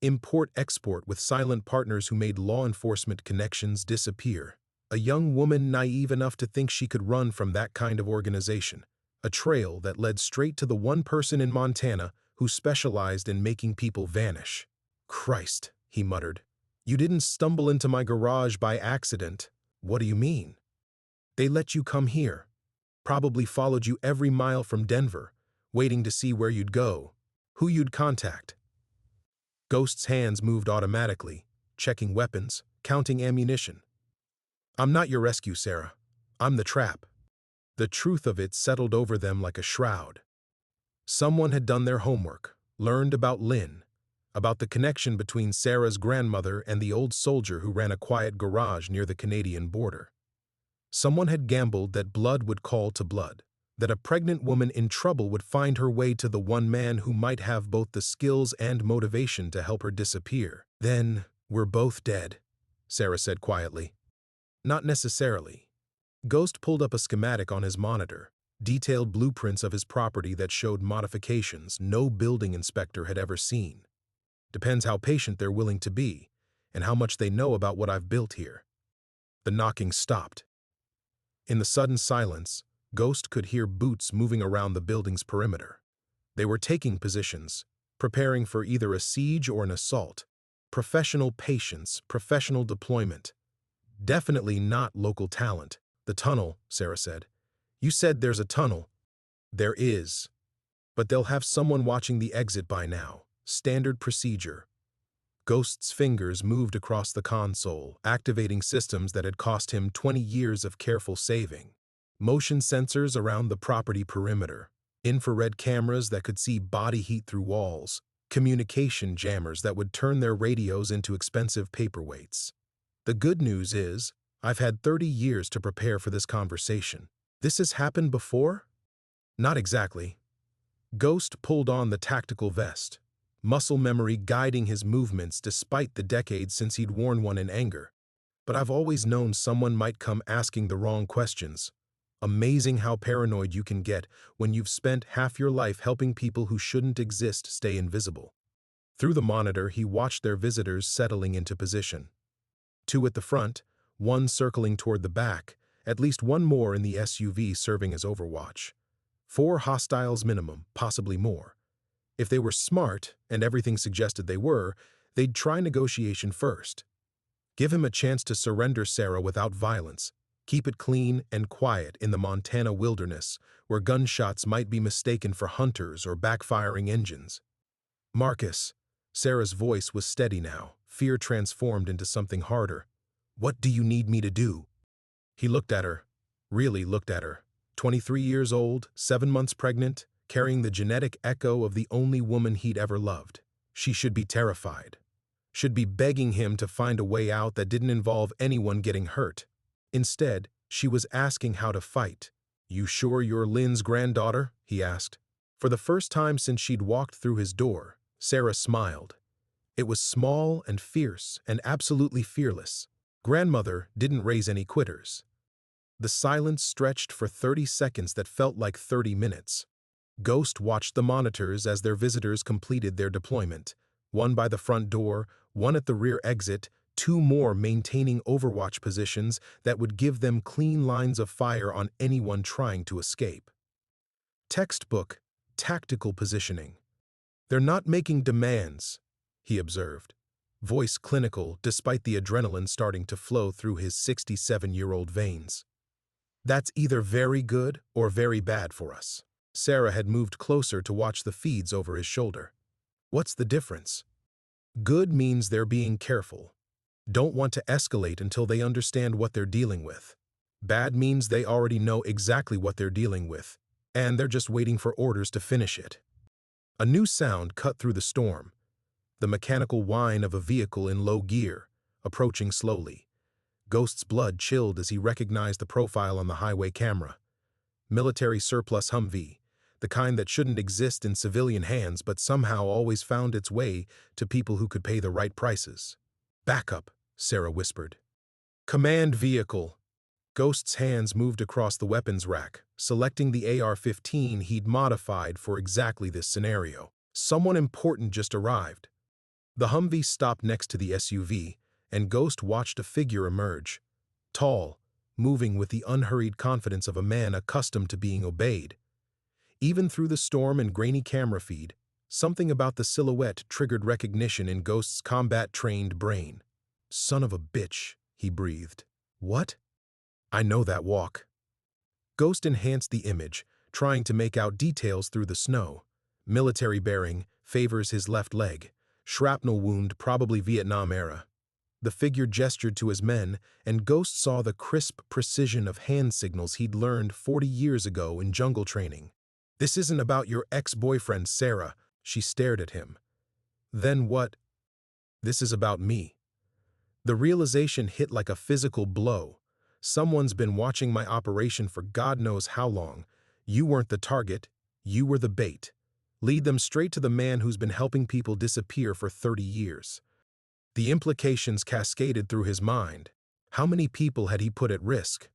Import-export with silent partners who made law enforcement connections disappear. A young woman naive enough to think she could run from that kind of organization. A trail that led straight to the one person in Montana who specialized in making people vanish. "Christ," he muttered. You didn't stumble into my garage by accident. What do you mean? They let you come here. Probably followed you every mile from Denver, waiting to see where you'd go, who you'd contact. Ghost's hands moved automatically, checking weapons, counting ammunition. I'm not your rescue, Sarah. I'm the trap. The truth of it settled over them like a shroud. Someone had done their homework, learned about Lynn, about the connection between Sarah's grandmother and the old soldier who ran a quiet garage near the Canadian border. Someone had gambled that blood would call to blood, that a pregnant woman in trouble would find her way to the one man who might have both the skills and motivation to help her disappear. Then, we're both dead, Sarah said quietly. Not necessarily. Ghost pulled up a schematic on his monitor, detailed blueprints of his property that showed modifications no building inspector had ever seen. Depends how patient they're willing to be, and how much they know about what I've built here. The knocking stopped. In the sudden silence, Ghost could hear boots moving around the building's perimeter. They were taking positions, preparing for either a siege or an assault. Professional patience, professional deployment. Definitely not local talent. The tunnel, Sarah said. You said there's a tunnel. There is. But they'll have someone watching the exit by now. Standard procedure. Ghost's fingers moved across the console, activating systems that had cost him 20 years of careful saving. Motion sensors around the property perimeter, infrared cameras that could see body heat through walls, communication jammers that would turn their radios into expensive paperweights. The good news is, I've had 30 years to prepare for this conversation. This has happened before? Not exactly. Ghost pulled on the tactical vest, muscle memory guiding his movements despite the decades since he'd worn one in anger. But I've always known someone might come asking the wrong questions. Amazing how paranoid you can get when you've spent half your life helping people who shouldn't exist stay invisible. Through the monitor, he watched their visitors settling into position. 2 at the front, 1 circling toward the back, at least 1 more in the SUV serving as overwatch. 4 hostiles minimum, possibly more. If they were smart, and everything suggested they were, they'd try negotiation first. Give him a chance to surrender Sarah without violence. Keep it clean and quiet in the Montana wilderness, where gunshots might be mistaken for hunters or backfiring engines. Marcus. Sarah's voice was steady now, fear transformed into something harder. What do you need me to do? He looked at her, really looked at her. 23 years old, 7 months pregnant, carrying the genetic echo of the only woman he'd ever loved. She should be terrified. Should be begging him to find a way out that didn't involve anyone getting hurt. Instead, she was asking how to fight. You sure you're Lynn's granddaughter? He asked. For the first time since she'd walked through his door, Sarah smiled. It was small and fierce and absolutely fearless. Grandmother didn't raise any quitters. The silence stretched for 30 seconds that felt like 30 minutes. Ghost watched the monitors as their visitors completed their deployment. 1 by the front door, 1 at the rear exit, 2 more maintaining overwatch positions that would give them clean lines of fire on anyone trying to escape. Textbook, tactical positioning. They're not making demands, he observed, voice clinical despite the adrenaline starting to flow through his 67-year-old veins. That's either very good or very bad for us. Sarah had moved closer to watch the feeds over his shoulder. What's the difference? Good means they're being careful. Don't want to escalate until they understand what they're dealing with. Bad means they already know exactly what they're dealing with, and they're just waiting for orders to finish it. A new sound cut through the storm, the mechanical whine of a vehicle in low gear, approaching slowly. Ghost's blood chilled as he recognized the profile on the highway camera. Military surplus Humvee, the kind that shouldn't exist in civilian hands but somehow always found its way to people who could pay the right prices. Backup, Sarah whispered. Command vehicle. Ghost's hands moved across the weapons rack, selecting the AR-15 he'd modified for exactly this scenario. Someone important just arrived. The Humvee stopped next to the SUV, and Ghost watched a figure emerge. Tall, moving with the unhurried confidence of a man accustomed to being obeyed. Even through the storm and grainy camera feed, something about the silhouette triggered recognition in Ghost's combat-trained brain. Son of a bitch, he breathed. What? I know that walk. Ghost enhanced the image, trying to make out details through the snow. Military bearing, favors his left leg. Shrapnel wound, probably Vietnam era. The figure gestured to his men, and Ghost saw the crisp precision of hand signals he'd learned 40 years ago in jungle training. This isn't about your ex-boyfriend, Sarah. She stared at him. Then what? This is about me. The realization hit like a physical blow. Someone's been watching my operation for God knows how long. You weren't the target. You were the bait. Lead them straight to the man who's been helping people disappear for 30 years. The implications cascaded through his mind. How many people had he put at risk?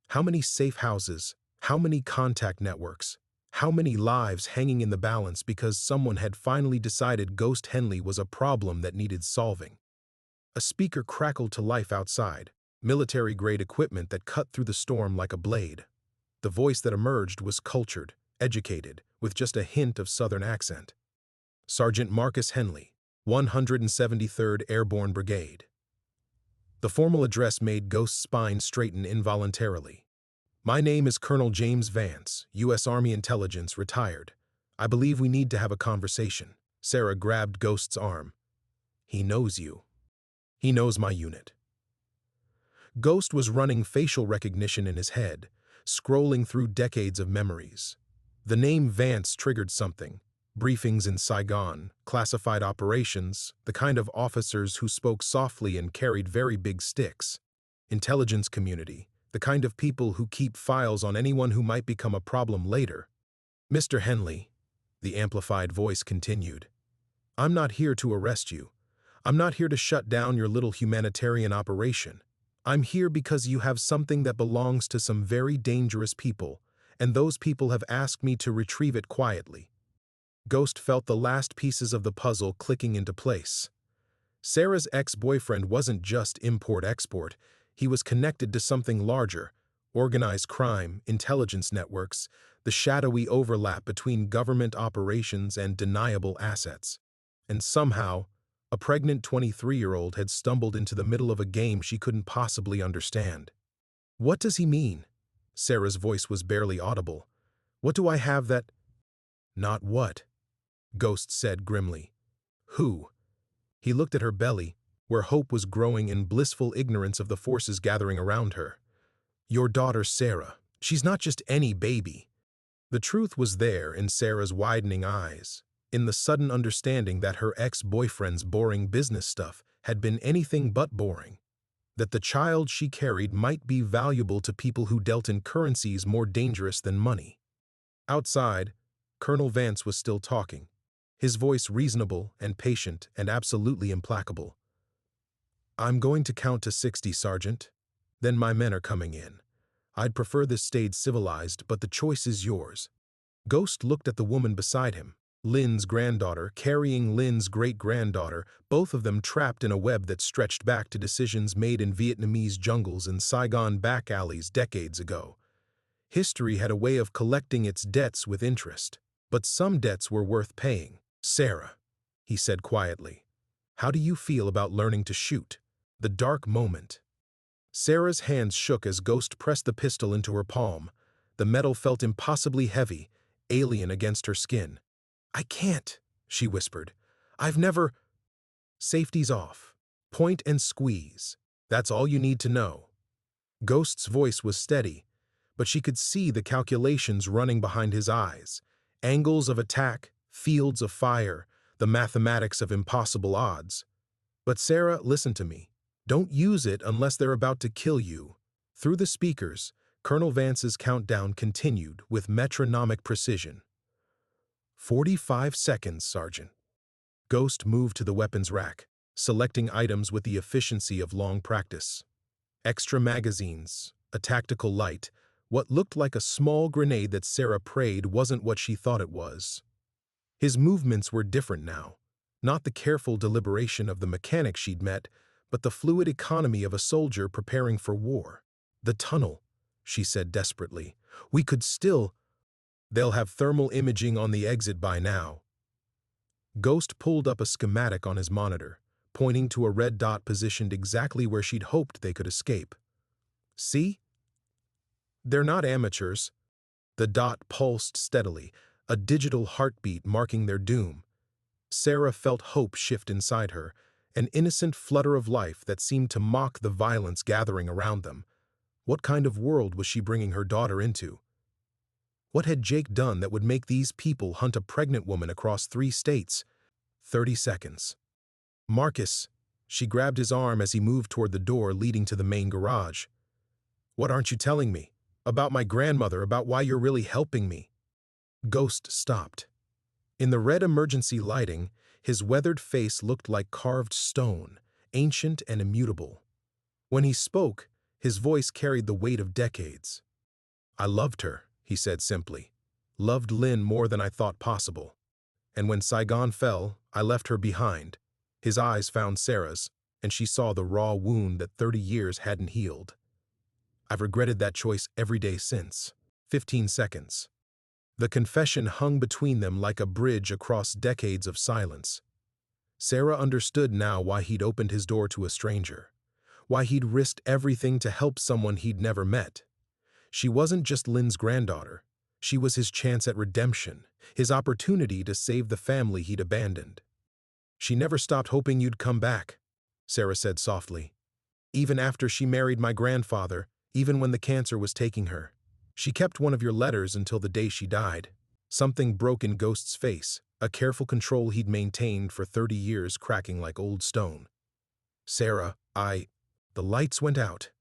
How many safe houses? How many contact networks? How many lives hanging in the balance because someone had finally decided Ghost Henley was a problem that needed solving? A speaker crackled to life outside, military-grade equipment that cut through the storm like a blade. The voice that emerged was cultured, educated, with just a hint of Southern accent. Sergeant Marcus Henley, 173rd Airborne Brigade. The formal address made Ghost's spine straighten involuntarily. My name is Colonel James Vance, U.S. Army Intelligence, retired. I believe we need to have a conversation. Sarah grabbed Ghost's arm. He knows you. He knows my unit. Ghost was running facial recognition in his head, scrolling through decades of memories. The name Vance triggered something. Briefings in Saigon, classified operations, the kind of officers who spoke softly and carried very big sticks. Intelligence community, the kind of people who keep files on anyone who might become a problem later. Mr. Henley, the amplified voice continued, I'm not here to arrest you. I'm not here to shut down your little humanitarian operation. I'm here because you have something that belongs to some very dangerous people, and those people have asked me to retrieve it quietly. Ghost felt the last pieces of the puzzle clicking into place. Sarah's ex-boyfriend wasn't just import-export. He was connected to something larger: organized crime, intelligence networks, the shadowy overlap between government operations and deniable assets. And somehow, a pregnant 23-year-old had stumbled into the middle of a game she couldn't possibly understand. What does he mean? Sarah's voice was barely audible. What do I have that? Not what? Ghost said grimly. Who? He looked at her belly, where hope was growing in blissful ignorance of the forces gathering around her. Your daughter Sarah. She's not just any baby. The truth was there in Sarah's widening eyes, in the sudden understanding that her ex-boyfriend's boring business stuff had been anything but boring, that the child she carried might be valuable to people who dealt in currencies more dangerous than money. Outside, Colonel Vance was still talking, his voice reasonable and patient and absolutely implacable. I'm going to count to 60, Sergeant. Then my men are coming in. I'd prefer this stayed civilized, but the choice is yours. Ghost looked at the woman beside him, Lynn's granddaughter carrying Lynn's great-granddaughter, both of them trapped in a web that stretched back to decisions made in Vietnamese jungles and Saigon back alleys decades ago. History had a way of collecting its debts with interest, but some debts were worth paying. Sarah, he said quietly, how do you feel about learning to shoot? The dark moment. Sarah's hands shook as Ghost pressed the pistol into her palm. The metal felt impossibly heavy, alien against her skin. I can't, she whispered. I've never… Safety's off. Point and squeeze. That's all you need to know. Ghost's voice was steady, but she could see the calculations running behind his eyes. Angles of attack, fields of fire, the mathematics of impossible odds. But Sarah, listen to me. Don't use it unless they're about to kill you. Through the speakers, Colonel Vance's countdown continued with metronomic precision. 45 seconds, Sergeant. Ghost moved to the weapons rack, selecting items with the efficiency of long practice. Extra magazines, a tactical light, what looked like a small grenade that Sarah prayed wasn't what she thought it was. His movements were different now, not the careful deliberation of the mechanic she'd met, but the fluid economy of a soldier preparing for war. The tunnel, she said desperately. We could still… They'll have thermal imaging on the exit by now. Ghost pulled up a schematic on his monitor, pointing to a red dot positioned exactly where she'd hoped they could escape. "See? They're not amateurs." The dot pulsed steadily, a digital heartbeat marking their doom. Sarah felt hope shift inside her, an innocent flutter of life that seemed to mock the violence gathering around them. What kind of world was she bringing her daughter into? What had Jake done that would make these people hunt a pregnant woman across 3 states? 30 seconds. "Marcus." She grabbed his arm as he moved toward the door leading to the main garage. "What aren't you telling me? About my grandmother, about why you're really helping me?" Ghost stopped. In the red emergency lighting, his weathered face looked like carved stone, ancient and immutable. When he spoke, his voice carried the weight of decades. "I loved her," he said simply. "Loved Lynn more than I thought possible. And when Saigon fell, I left her behind." His eyes found Sarah's, and she saw the raw wound that 30 years hadn't healed. "I've regretted that choice every day since." 15 seconds. The confession hung between them like a bridge across decades of silence. Sarah understood now why he'd opened his door to a stranger, why he'd risked everything to help someone he'd never met. She wasn't just Lynn's granddaughter. She was his chance at redemption, his opportunity to save the family he'd abandoned. "She never stopped hoping you'd come back," Sarah said softly. "Even after she married my grandfather, even when the cancer was taking her. She kept one of your letters until the day she died." Something broke in Ghost's face, a careful control he'd maintained for 30 years cracking like old stone. "Sarah, The lights went out.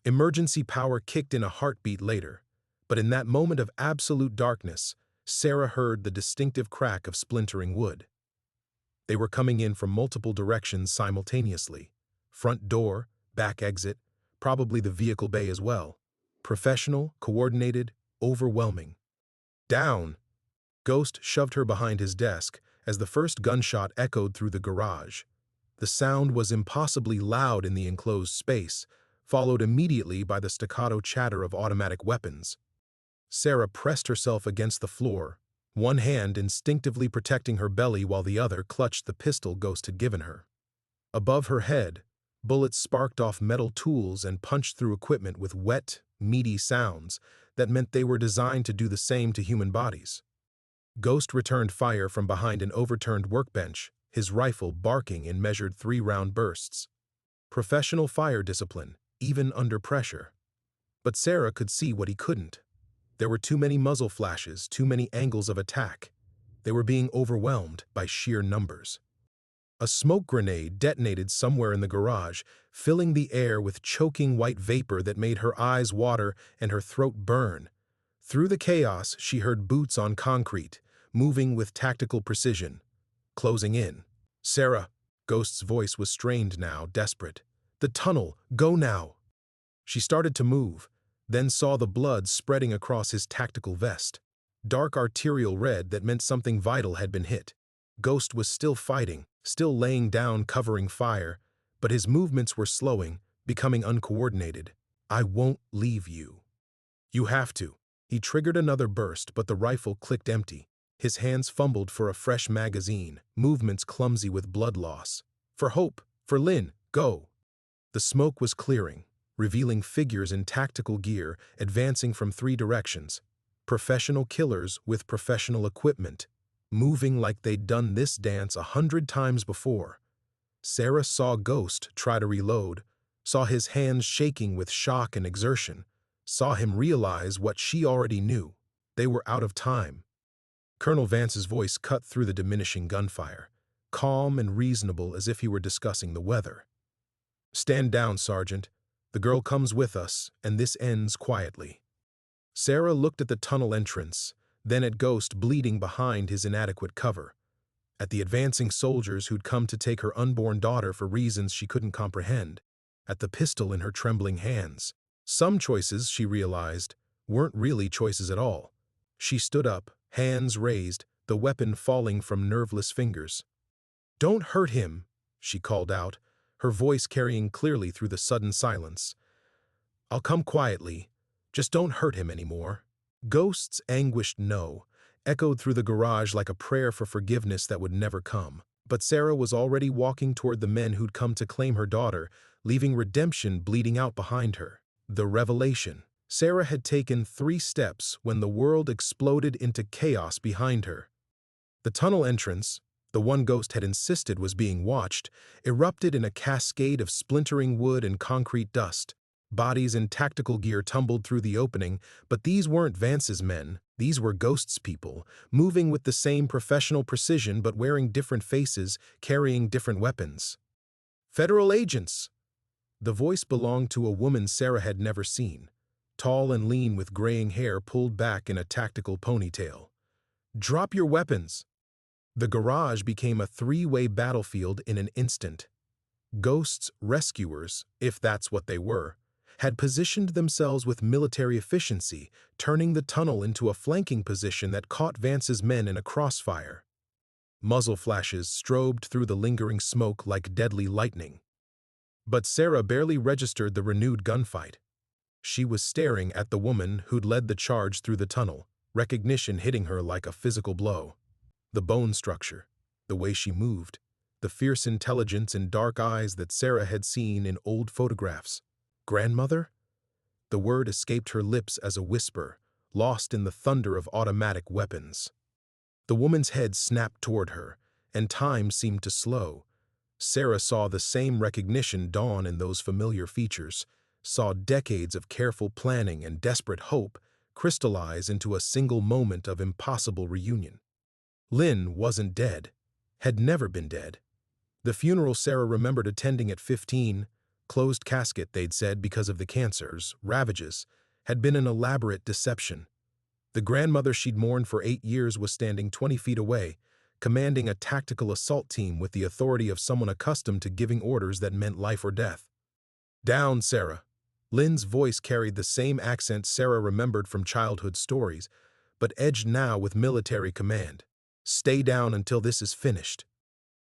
Emergency power kicked in a heartbeat later, but in that moment of absolute darkness, Sarah heard the distinctive crack of splintering wood. They were coming in from multiple directions simultaneously. Front door, back exit, probably the vehicle bay as well. Professional, coordinated, overwhelming. "Down!" Ghost shoved her behind his desk as the first gunshot echoed through the garage. The sound was impossibly loud in the enclosed space, followed immediately by the staccato chatter of automatic weapons. Sarah pressed herself against the floor, one hand instinctively protecting her belly while the other clutched the pistol Ghost had given her. Above her head, bullets sparked off metal tools and punched through equipment with wet, meaty sounds that meant they were designed to do the same to human bodies. Ghost returned fire from behind an overturned workbench, his rifle barking in measured 3-round bursts. Professional fire discipline, even under pressure. But Sarah could see what he couldn't. There were too many muzzle flashes, too many angles of attack. They were being overwhelmed by sheer numbers. A smoke grenade detonated somewhere in the garage, filling the air with choking white vapor that made her eyes water and her throat burn. Through the chaos, she heard boots on concrete, moving with tactical precision, closing in. "Sarah," Ghost's voice was strained now, desperate. "The tunnel, go now." She started to move, then saw the blood spreading across his tactical vest. Dark arterial red that meant something vital had been hit. Ghost was still fighting, still laying down covering fire, but his movements were slowing, becoming uncoordinated. "I won't leave you." "You have to." He triggered another burst, but the rifle clicked empty. His hands fumbled for a fresh magazine, movements clumsy with blood loss. "For Hope, for Lynn, go." The smoke was clearing, revealing figures in tactical gear advancing from 3 directions. Professional killers with professional equipment, moving like they'd done this dance 100 times before. Sarah saw Ghost try to reload, saw his hands shaking with shock and exertion, saw him realize what she already knew. They were out of time. Colonel Vance's voice cut through the diminishing gunfire, calm and reasonable as if he were discussing the weather. "Stand down, Sergeant. The girl comes with us, and this ends quietly." Sarah looked at the tunnel entrance, then at Ghost bleeding behind his inadequate cover, at the advancing soldiers who'd come to take her unborn daughter for reasons she couldn't comprehend, at the pistol in her trembling hands. Some choices, she realized, weren't really choices at all. She stood up, hands raised, the weapon falling from nerveless fingers. "Don't hurt him," she called out, her voice carrying clearly through the sudden silence. "I'll come quietly. Just don't hurt him anymore." Ghost's anguished no echoed through the garage like a prayer for forgiveness that would never come. But Sarah was already walking toward the men who'd come to claim her daughter, leaving redemption bleeding out behind her. The revelation. Sarah had taken 3 steps when the world exploded into chaos behind her. The tunnel entrance, the one Ghost had insisted was being watched, erupted in a cascade of splintering wood and concrete dust. Bodies in tactical gear tumbled through the opening, but these weren't Vance's men. These were Ghost's people, moving with the same professional precision but wearing different faces, carrying different weapons. Federal agents! The voice belonged to a woman Sarah had never seen, tall and lean with graying hair pulled back in a tactical ponytail. Drop your weapons! The garage became a 3-way battlefield in an instant. Ghost's rescuers, if that's what they were, had positioned themselves with military efficiency, turning the tunnel into a flanking position that caught Vance's men in a crossfire. Muzzle flashes strobed through the lingering smoke like deadly lightning. But Sarah barely registered the renewed gunfight. She was staring at the woman who'd led the charge through the tunnel, recognition hitting her like a physical blow. The bone structure, the way she moved, the fierce intelligence in dark eyes that Sarah had seen in old photographs. Grandmother? The word escaped her lips as a whisper, lost in the thunder of automatic weapons. The woman's head snapped toward her, and time seemed to slow. Sarah saw the same recognition dawn in those familiar features, saw decades of careful planning and desperate hope crystallize into a single moment of impossible reunion. Lynn wasn't dead, had never been dead. The funeral Sarah remembered attending at 15, closed casket, they'd said, because of the cancer's ravages, had been an elaborate deception. The grandmother she'd mourned for 8 years was standing 20 feet away, commanding a tactical assault team with the authority of someone accustomed to giving orders that meant life or death. Down, Sarah. Lynn's voice carried the same accent Sarah remembered from childhood stories, but edged now with military command. Stay down until this is finished.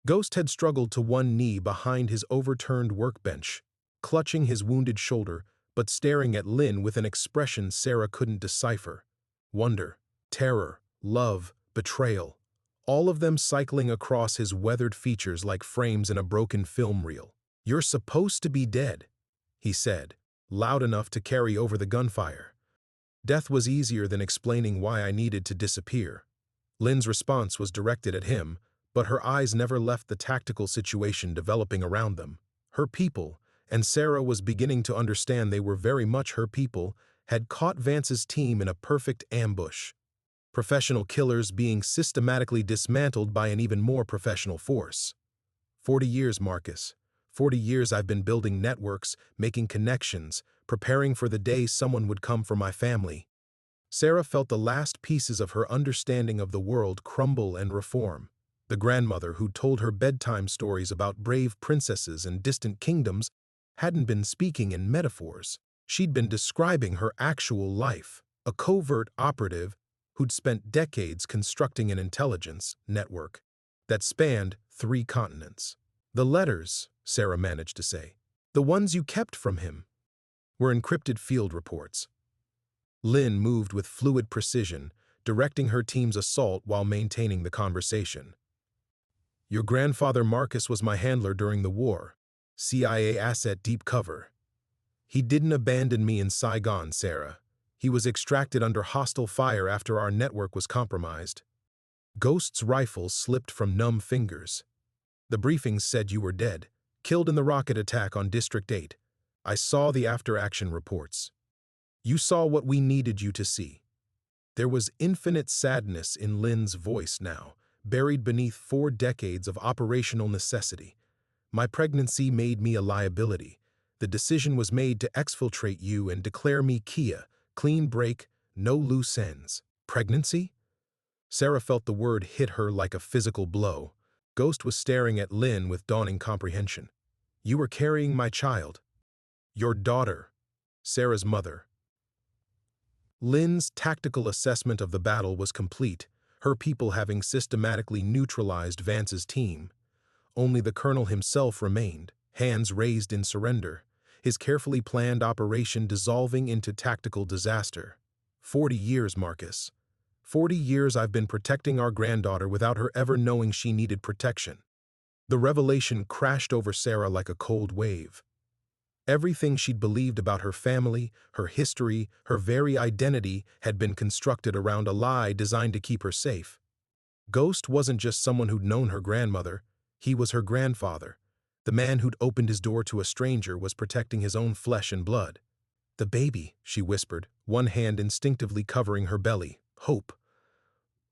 Ghost had struggled to one knee behind his overturned workbench, clutching his wounded shoulder, but staring at Lynn with an expression Sarah couldn't decipher. Wonder, terror, love, betrayal, all of them cycling across his weathered features like frames in a broken film reel. You're supposed to be dead, he said, loud enough to carry over the gunfire. Death was easier than explaining why I needed to disappear. Lynn's response was directed at him, but her eyes never left the tactical situation developing around them. Her people, and Sarah was beginning to understand they were very much her people, had caught Vance's team in a perfect ambush. Professional killers being systematically dismantled by an even more professional force. 40 years, Marcus. 40 years I've been building networks, making connections, preparing for the day someone would come for my family. Sarah felt the last pieces of her understanding of the world crumble and reform. The grandmother who'd told her bedtime stories about brave princesses and distant kingdoms hadn't been speaking in metaphors. She'd been describing her actual life, a covert operative who'd spent decades constructing an intelligence network that spanned 3 continents. The letters, Sarah managed to say, the ones you kept from him, were encrypted field reports. Lynn moved with fluid precision, directing her team's assault while maintaining the conversation. Your grandfather Marcus was my handler during the war, CIA asset deep cover. He didn't abandon me in Saigon, Sarah. He was extracted under hostile fire after our network was compromised. Ghost's rifle slipped from numb fingers. The briefings said you were dead, killed in the rocket attack on District 8. I saw the after-action reports. You saw what we needed you to see. There was infinite sadness in Lynn's voice now, buried beneath 4 decades of operational necessity. My pregnancy made me a liability. The decision was made to exfiltrate you and declare me Kia, clean break, no loose ends. Pregnancy? Sarah felt the word hit her like a physical blow. Ghost was staring at Lynn with dawning comprehension. You were carrying my child. Your daughter. Sarah's mother. Lynn's tactical assessment of the battle was complete, her people having systematically neutralized Vance's team. Only the colonel himself remained, hands raised in surrender, his carefully planned operation dissolving into tactical disaster. 40 years, Marcus. 40 years I've been protecting our granddaughter without her ever knowing she needed protection. The revelation crashed over Sarah like a cold wave. Everything she'd believed about her family, her history, her very identity had been constructed around a lie designed to keep her safe. Ghost wasn't just someone who'd known her grandmother, he was her grandfather. The man who'd opened his door to a stranger was protecting his own flesh and blood. "The baby," she whispered, one hand instinctively covering her belly. "Hope.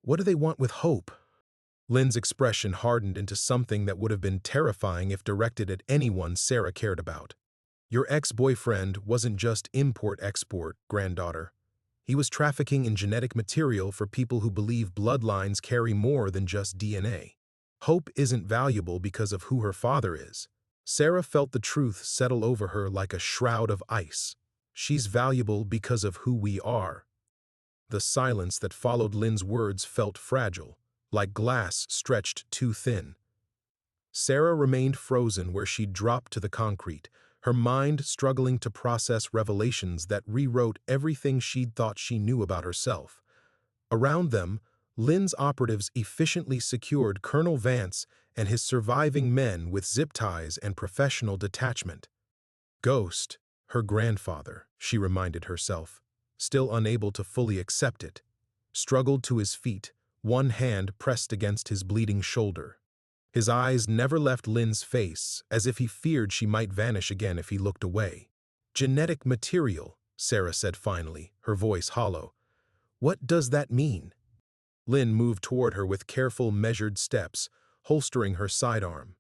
What do they want with hope?" Lynn's expression hardened into something that would have been terrifying if directed at anyone Sarah cared about. "Your ex-boyfriend wasn't just import-export, granddaughter. He was trafficking in genetic material for people who believe bloodlines carry more than just DNA. Hope isn't valuable because of who her father is." Sarah felt the truth settle over her like a shroud of ice. "She's valuable because of who we are." The silence that followed Lynn's words felt fragile, like glass stretched too thin. Sarah remained frozen where she'd dropped to the concrete, her mind struggling to process revelations that rewrote everything she'd thought she knew about herself. Around them, Lynn's operatives efficiently secured Colonel Vance and his surviving men with zip ties and professional detachment. Ghost, her grandfather, she reminded herself, still unable to fully accept it, struggled to his feet, one hand pressed against his bleeding shoulder. His eyes never left Lynn's face, as if he feared she might vanish again if he looked away. "Genetic material," Sarah said finally, her voice hollow. "What does that mean?" Lynn moved toward her with careful, measured steps, holstering her sidearm.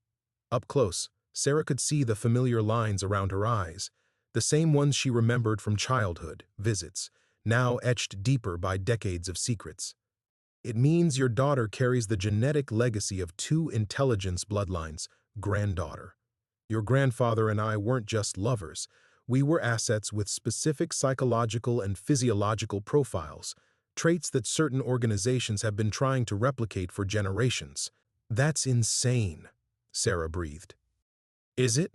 Up close, Sarah could see the familiar lines around her eyes, the same ones she remembered from childhood visits, now etched deeper by decades of secrets. "It means your daughter carries the genetic legacy of two intelligence bloodlines, granddaughter. Your grandfather and I weren't just lovers. We were assets with specific psychological and physiological profiles, traits that certain organizations have been trying to replicate for generations." "That's insane," Sarah breathed. "Is it?"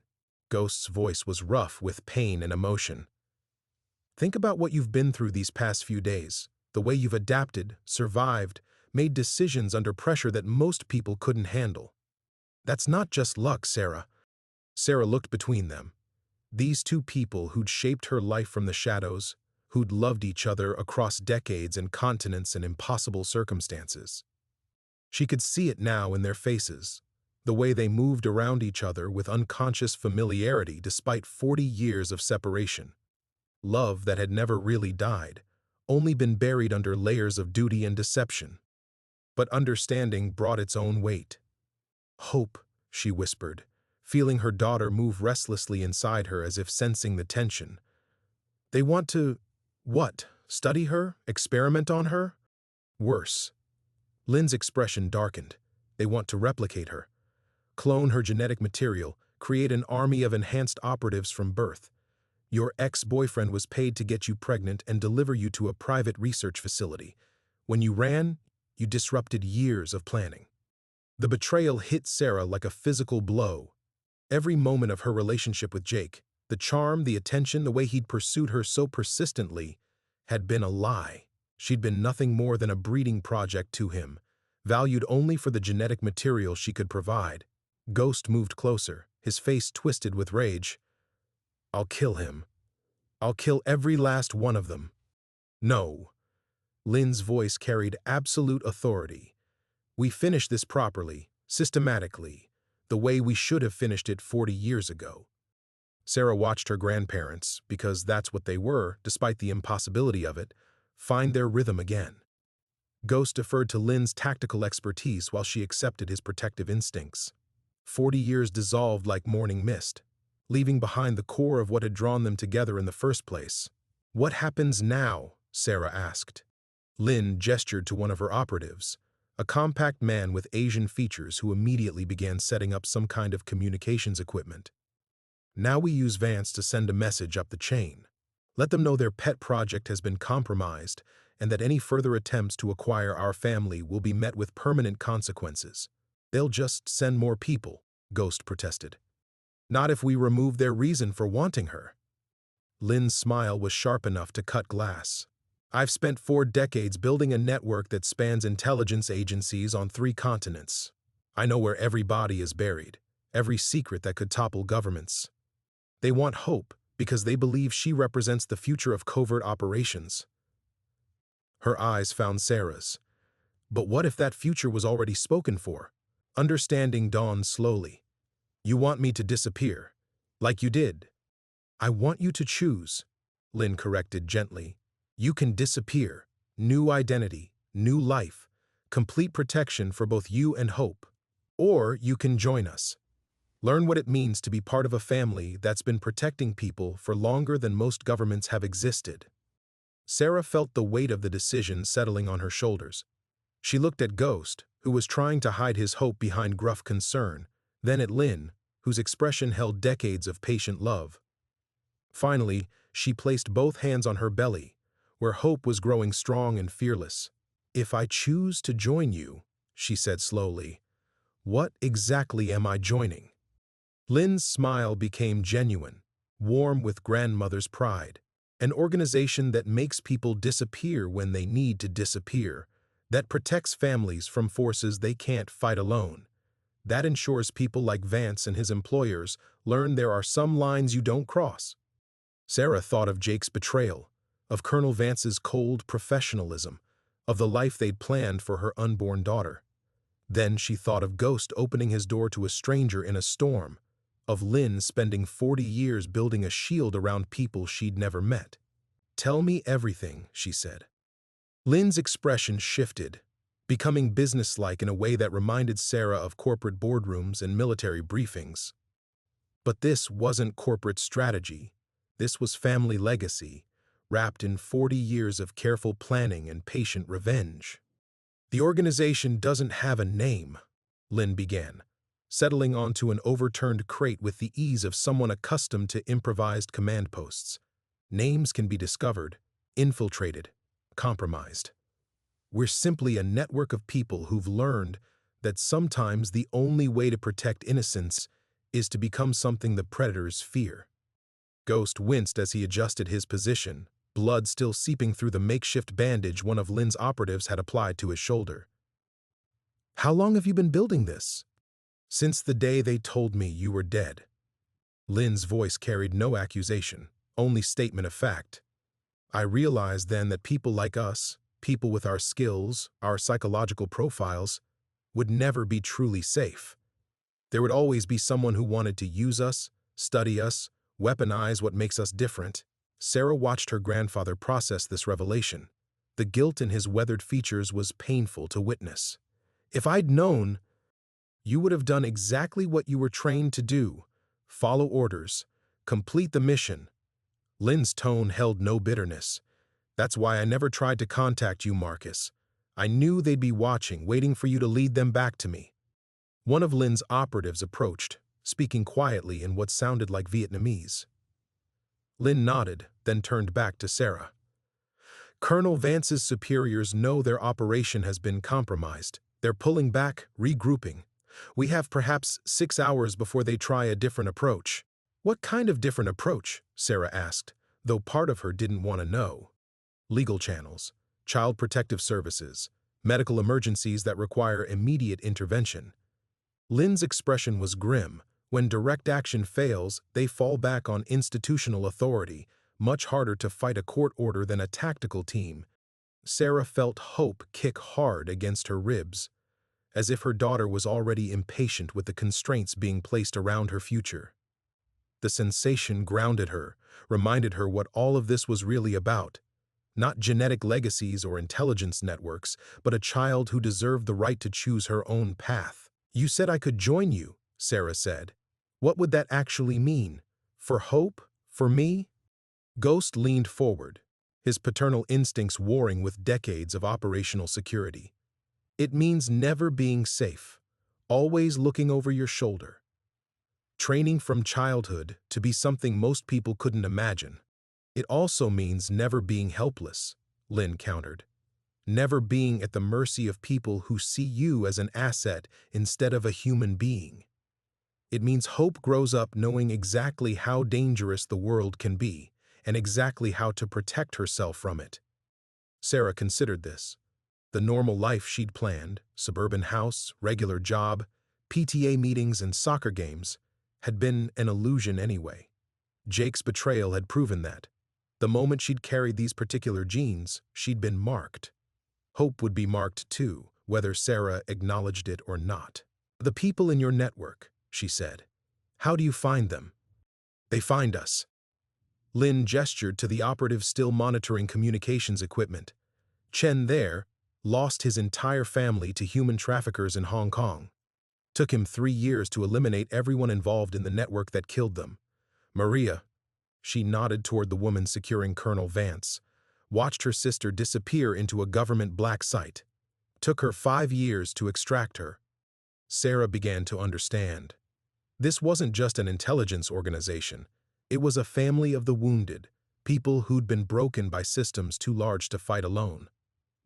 Ghost's voice was rough with pain and emotion. "Think about what you've been through these past few days, the way you've adapted, survived, made decisions under pressure that most people couldn't handle. That's not just luck, Sarah." Sarah looked between them. These two people who'd shaped her life from the shadows, who'd loved each other across decades and continents and impossible circumstances. She could see it now in their faces, the way they moved around each other with unconscious familiarity despite 40 years of separation. Love that had never really died, only been buried under layers of duty and deception. But understanding brought its own weight. "Hope," she whispered, feeling her daughter move restlessly inside her as if sensing the tension. "They want to, what, study her, experiment on her?" "Worse." Lynn's expression darkened. "They want to replicate her. Clone her genetic material, create an army of enhanced operatives from birth. Your ex-boyfriend was paid to get you pregnant and deliver you to a private research facility. When you ran, you disrupted years of planning." The betrayal hit Sarah like a physical blow. Every moment of her relationship with Jake, the charm, the attention, the way he'd pursued her so persistently, had been a lie. She'd been nothing more than a breeding project to him, valued only for the genetic material she could provide. Ghost moved closer, his face twisted with rage. "I'll kill him. I'll kill every last one of them." "No." Lynn's voice carried absolute authority. "We finish this properly, systematically, the way we should have finished it 40 years ago." Sarah watched her grandparents, because that's what they were, despite the impossibility of it, find their rhythm again. Ghost deferred to Lynn's tactical expertise while she accepted his protective instincts. 40 years dissolved like morning mist, leaving behind the core of what had drawn them together in the first place. "What happens now?" Sarah asked. Lynn gestured to one of her operatives, a compact man with Asian features who immediately began setting up some kind of communications equipment. "Now we use Vance to send a message up the chain. Let them know their pet project has been compromised and that any further attempts to acquire our family will be met with permanent consequences." "They'll just send more people," Ghost protested. "Not if we remove their reason for wanting her." Lynn's smile was sharp enough to cut glass. "I've spent 4 decades building a network that spans intelligence agencies on 3 continents. I know where every body is buried, every secret that could topple governments. They want Hope because they believe she represents the future of covert operations. Her eyes found Sarah's. But what if that future was already spoken for? Understanding dawned slowly. You want me to disappear, like you did. I want you to choose, Lynn corrected gently. You can disappear. New identity, new life, complete protection for both you and Hope. Or you can join us. Learn what it means to be part of a family that's been protecting people for longer than most governments have existed. Sarah felt the weight of the decision settling on her shoulders. She looked at Ghost, who was trying to hide his hope behind gruff concern, then at Lynn, whose expression held decades of patient love. Finally, she placed both hands on her belly, where hope was growing strong and fearless. If I choose to join you, she said slowly, what exactly am I joining? Lynn's smile became genuine, warm with grandmother's pride. An organization that makes people disappear when they need to disappear, that protects families from forces they can't fight alone. That ensures people like Vance and his employers learn there are some lines you don't cross. Sarah thought of Jake's betrayal, of Colonel Vance's cold professionalism, of the life they'd planned for her unborn daughter. Then she thought of Ghost opening his door to a stranger in a storm, of Lynn spending 40 years building a shield around people she'd never met. Tell me everything, she said. Lynn's expression shifted, becoming businesslike in a way that reminded Sarah of corporate boardrooms and military briefings. But this wasn't corporate strategy. This was family legacy, wrapped in 40 years of careful planning and patient revenge. The organization doesn't have a name, Lynn began, settling onto an overturned crate with the ease of someone accustomed to improvised command posts. Names can be discovered, infiltrated, compromised. We're simply a network of people who've learned that sometimes the only way to protect innocence is to become something the predators fear. Ghost winced as he adjusted his position, blood still seeping through the makeshift bandage one of Lynn's operatives had applied to his shoulder. How long have you been building this? Since the day they told me you were dead. Lynn's voice carried no accusation, only statement of fact. I realized then that people like us, people with our skills, our psychological profiles, would never be truly safe. There would always be someone who wanted to use us, study us, weaponize what makes us different. Sarah watched her grandfather process this revelation. The guilt in his weathered features was painful to witness. If I'd known, you would have done exactly what you were trained to do. Follow orders. Complete the mission. Lynn's tone held no bitterness. That's why I never tried to contact you, Marcus. I knew they'd be watching, waiting for you to lead them back to me. One of Lynn's operatives approached, speaking quietly in what sounded like Vietnamese. Lynn nodded, then turned back to Sarah. Colonel Vance's superiors know their operation has been compromised. They're pulling back, regrouping. We have perhaps 6 hours before they try a different approach. What kind of different approach? Sarah asked, though part of her didn't want to know. Legal channels, child protective services, medical emergencies that require immediate intervention. Lynn's expression was grim. When direct action fails, they fall back on institutional authority, much harder to fight a court order than a tactical team. Sarah felt hope kick hard against her ribs, as if her daughter was already impatient with the constraints being placed around her future. The sensation grounded her, reminded her what all of this was really about. Not genetic legacies or intelligence networks, but a child who deserved the right to choose her own path. You said I could join you, Sarah said. What would that actually mean? For Hope? For me? Ghost leaned forward, his paternal instincts warring with decades of operational security. It means never being safe, always looking over your shoulder. Training from childhood to be something most people couldn't imagine. It also means never being helpless, Lynn countered. Never being at the mercy of people who see you as an asset instead of a human being. It means Hope grows up knowing exactly how dangerous the world can be and exactly how to protect herself from it. Sarah considered this. The normal life she'd planned, suburban house, regular job, PTA meetings and soccer games had been an illusion anyway. Jake's betrayal had proven that. The moment she'd carried these particular genes, she'd been marked. Hope would be marked too, whether Sarah acknowledged it or not. "The people in your network," she said. "How do you find them?" "They find us." Lin gestured to the operative still monitoring communications equipment. Chen there lost his entire family to human traffickers in Hong Kong. Took him 3 years to eliminate everyone involved in the network that killed them. Maria, she nodded toward the woman securing Colonel Vance, watched her sister disappear into a government black site. Took her 5 years to extract her. Sarah began to understand. This wasn't just an intelligence organization. It was a family of the wounded, people who'd been broken by systems too large to fight alone.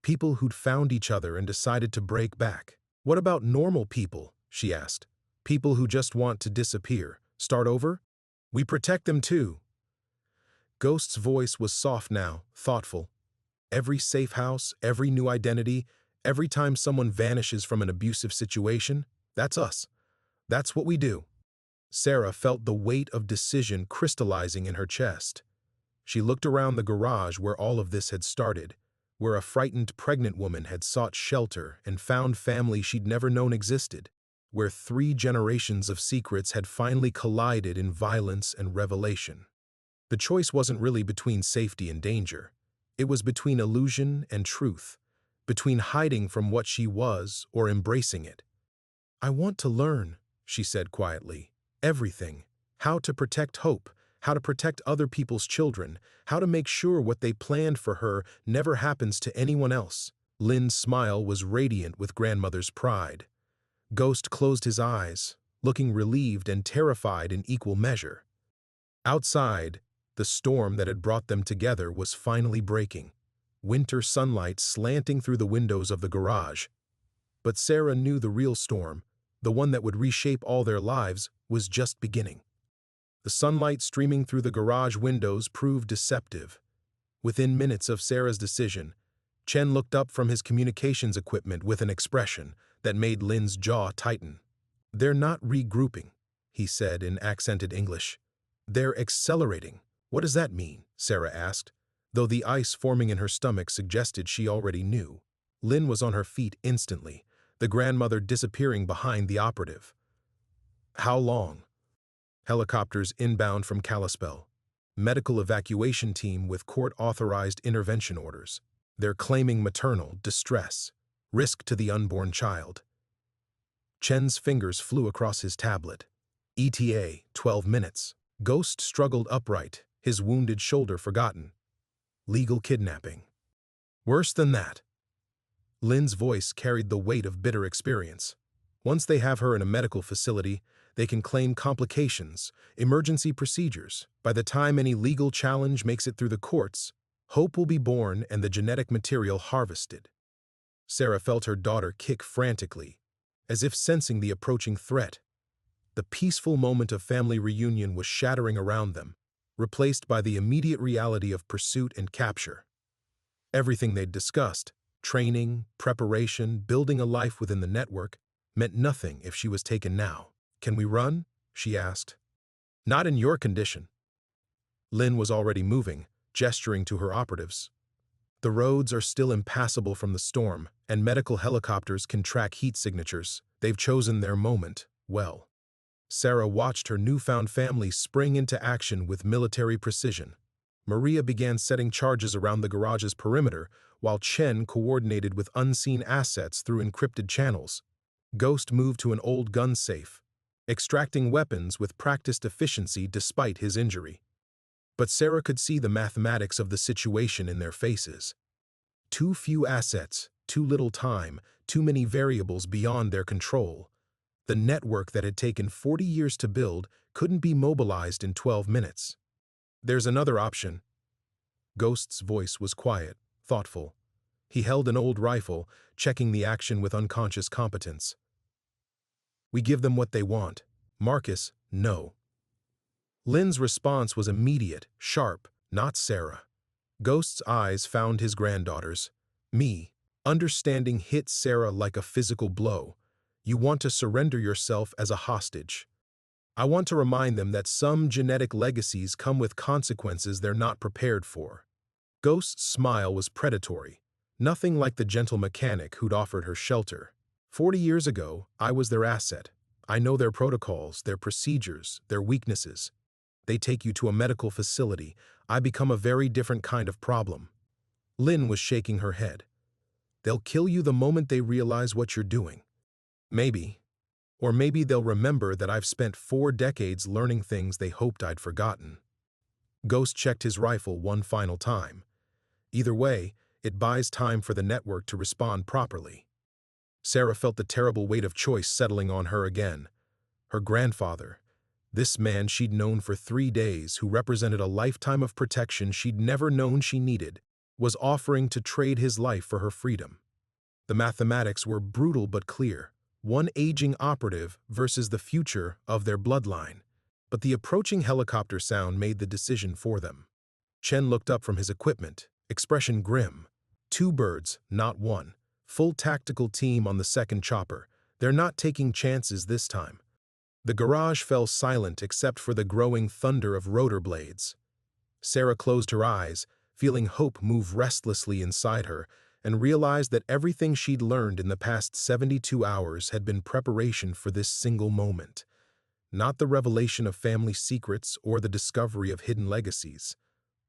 People who'd found each other and decided to break back. "What about normal people?" she asked. "People who just want to disappear, start over?" "We protect them too." Ghost's voice was soft now, thoughtful. "Every safe house, every new identity, every time someone vanishes from an abusive situation, that's us. That's what we do." Sarah felt the weight of decision crystallizing in her chest. She looked around the garage where all of this had started, where a frightened pregnant woman had sought shelter and found family she'd never known existed, where 3 generations of secrets had finally collided in violence and revelation. The choice wasn't really between safety and danger. It was between illusion and truth, between hiding from what she was or embracing it. "I want to learn," she said quietly. "Everything. How to protect Hope, how to protect other people's children, how to make sure what they planned for her never happens to anyone else." Lin's smile was radiant with grandmother's pride. Ghost closed his eyes, looking relieved and terrified in equal measure. Outside, the storm that had brought them together was finally breaking, winter sunlight slanting through the windows of the garage. But Sarah knew the real storm, the one that would reshape all their lives, was just beginning. The sunlight streaming through the garage windows proved deceptive. Within minutes of Sarah's decision, Chen looked up from his communications equipment with an expression that made Lin's jaw tighten. "They're not regrouping," he said in accented English. "They're accelerating." "What does that mean?" Sarah asked, though the ice forming in her stomach suggested she already knew. Lin was on her feet instantly, the grandmother disappearing behind the operative. "How long?" "Helicopters inbound from Kalispell. Medical evacuation team with court-authorized intervention orders. They're claiming maternal distress, risk to the unborn child." Chen's fingers flew across his tablet. "ETA, 12 minutes. Ghost struggled upright, his wounded shoulder forgotten. "Legal kidnapping." "Worse than that." Lin's voice carried the weight of bitter experience. "Once they have her in a medical facility, they can claim complications, emergency procedures. By the time any legal challenge makes it through the courts, Hope will be born and the genetic material harvested." Sarah felt her daughter kick frantically, as if sensing the approaching threat. The peaceful moment of family reunion was shattering around them, replaced by the immediate reality of pursuit and capture. Everything they'd discussed, training, preparation, building a life within the network, meant nothing if she was taken now. "Can we run?" she asked. "Not in your condition." Lin was already moving, gesturing to her operatives. "The roads are still impassable from the storm, and medical helicopters can track heat signatures. They've chosen their moment well." Sarah watched her newfound family spring into action with military precision. Maria began setting charges around the garage's perimeter, while Chen coordinated with unseen assets through encrypted channels. Ghost moved to an old gun safe, extracting weapons with practiced efficiency despite his injury. But Sarah could see the mathematics of the situation in their faces. Too few assets, too little time, too many variables beyond their control. The network that had taken 40 years to build couldn't be mobilized in 12 minutes. "There's another option." Ghost's voice was quiet, thoughtful. He held an old rifle, checking the action with unconscious competence. "We give them what they want. Marcus, no." Lin's response was immediate, sharp, not Sarah. Ghost's eyes found his granddaughter's. "Me." Understanding hit Sarah like a physical blow. You want to surrender yourself as a hostage. I want to remind them that some genetic legacies come with consequences they're not prepared for. Ghost's smile was predatory, nothing like the gentle mechanic who'd offered her shelter. 40 years ago, I was their asset. I know their protocols, their procedures, their weaknesses. They take you to a medical facility. I become a very different kind of problem. Lynn was shaking her head. They'll kill you the moment they realize what you're doing. Maybe. Or maybe they'll remember that I've spent 4 decades learning things they hoped I'd forgotten. Ghost checked his rifle one final time. Either way, it buys time for the network to respond properly. Sarah felt the terrible weight of choice settling on her again. Her grandfather, this man she'd known for 3 days who represented a lifetime of protection she'd never known she needed, was offering to trade his life for her freedom. The mathematics were brutal but clear. One aging operative versus the future of their bloodline. But the approaching helicopter sound made the decision for them. Chen looked up from his equipment, expression grim. 2 birds, not one. Full tactical team on the second chopper. They're not taking chances this time. The garage fell silent except for the growing thunder of rotor blades. Sarah closed her eyes, feeling hope move restlessly inside her, and realized that everything she'd learned in the past 72 hours had been preparation for this single moment. Not the revelation of family secrets or the discovery of hidden legacies,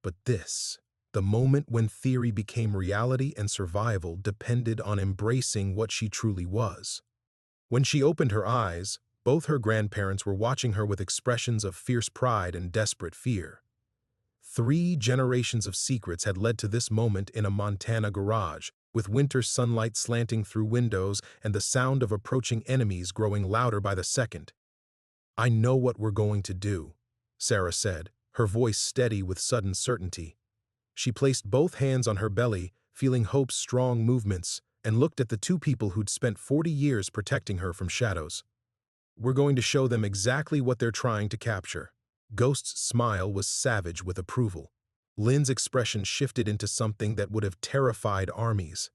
but this, the moment when theory became reality and survival depended on embracing what she truly was. When she opened her eyes, both her grandparents were watching her with expressions of fierce pride and desperate fear. 3 generations of secrets had led to this moment in a Montana garage, with winter sunlight slanting through windows and the sound of approaching enemies growing louder by the second. I know what we're going to do, Sarah said, her voice steady with sudden certainty. She placed both hands on her belly, feeling Hope's strong movements, and looked at the 2 people who'd spent 40 years protecting her from shadows. We're going to show them exactly what they're trying to capture. Ghost's smile was savage with approval. Lynn's expression shifted into something that would have terrified armies.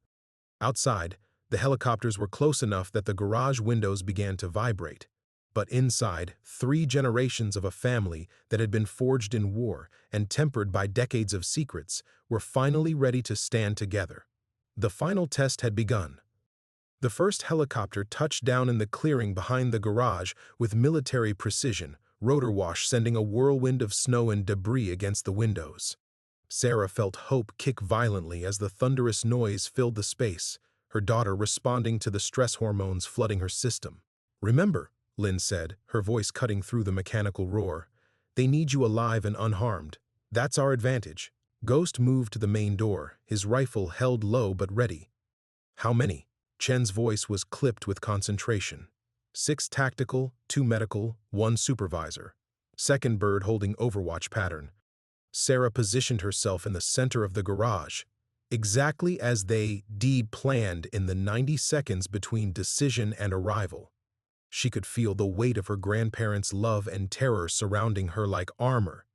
Outside, the helicopters were close enough that the garage windows began to vibrate. But inside, 3 generations of a family that had been forged in war and tempered by decades of secrets were finally ready to stand together. The final test had begun. The first helicopter touched down in the clearing behind the garage with military precision, rotor wash sending a whirlwind of snow and debris against the windows. Sarah felt hope kick violently as the thunderous noise filled the space, her daughter responding to the stress hormones flooding her system. Remember, Lynn said, her voice cutting through the mechanical roar, they need you alive and unharmed. That's our advantage. Ghost moved to the main door, his rifle held low but ready. How many? Chen's voice was clipped with concentration. 6 tactical, 2 medical, 1 supervisor. Second bird holding overwatch pattern. Sarah positioned herself in the center of the garage, exactly as they planned in the 90 seconds between decision and arrival. She could feel the weight of her grandparents' love and terror surrounding her like armor.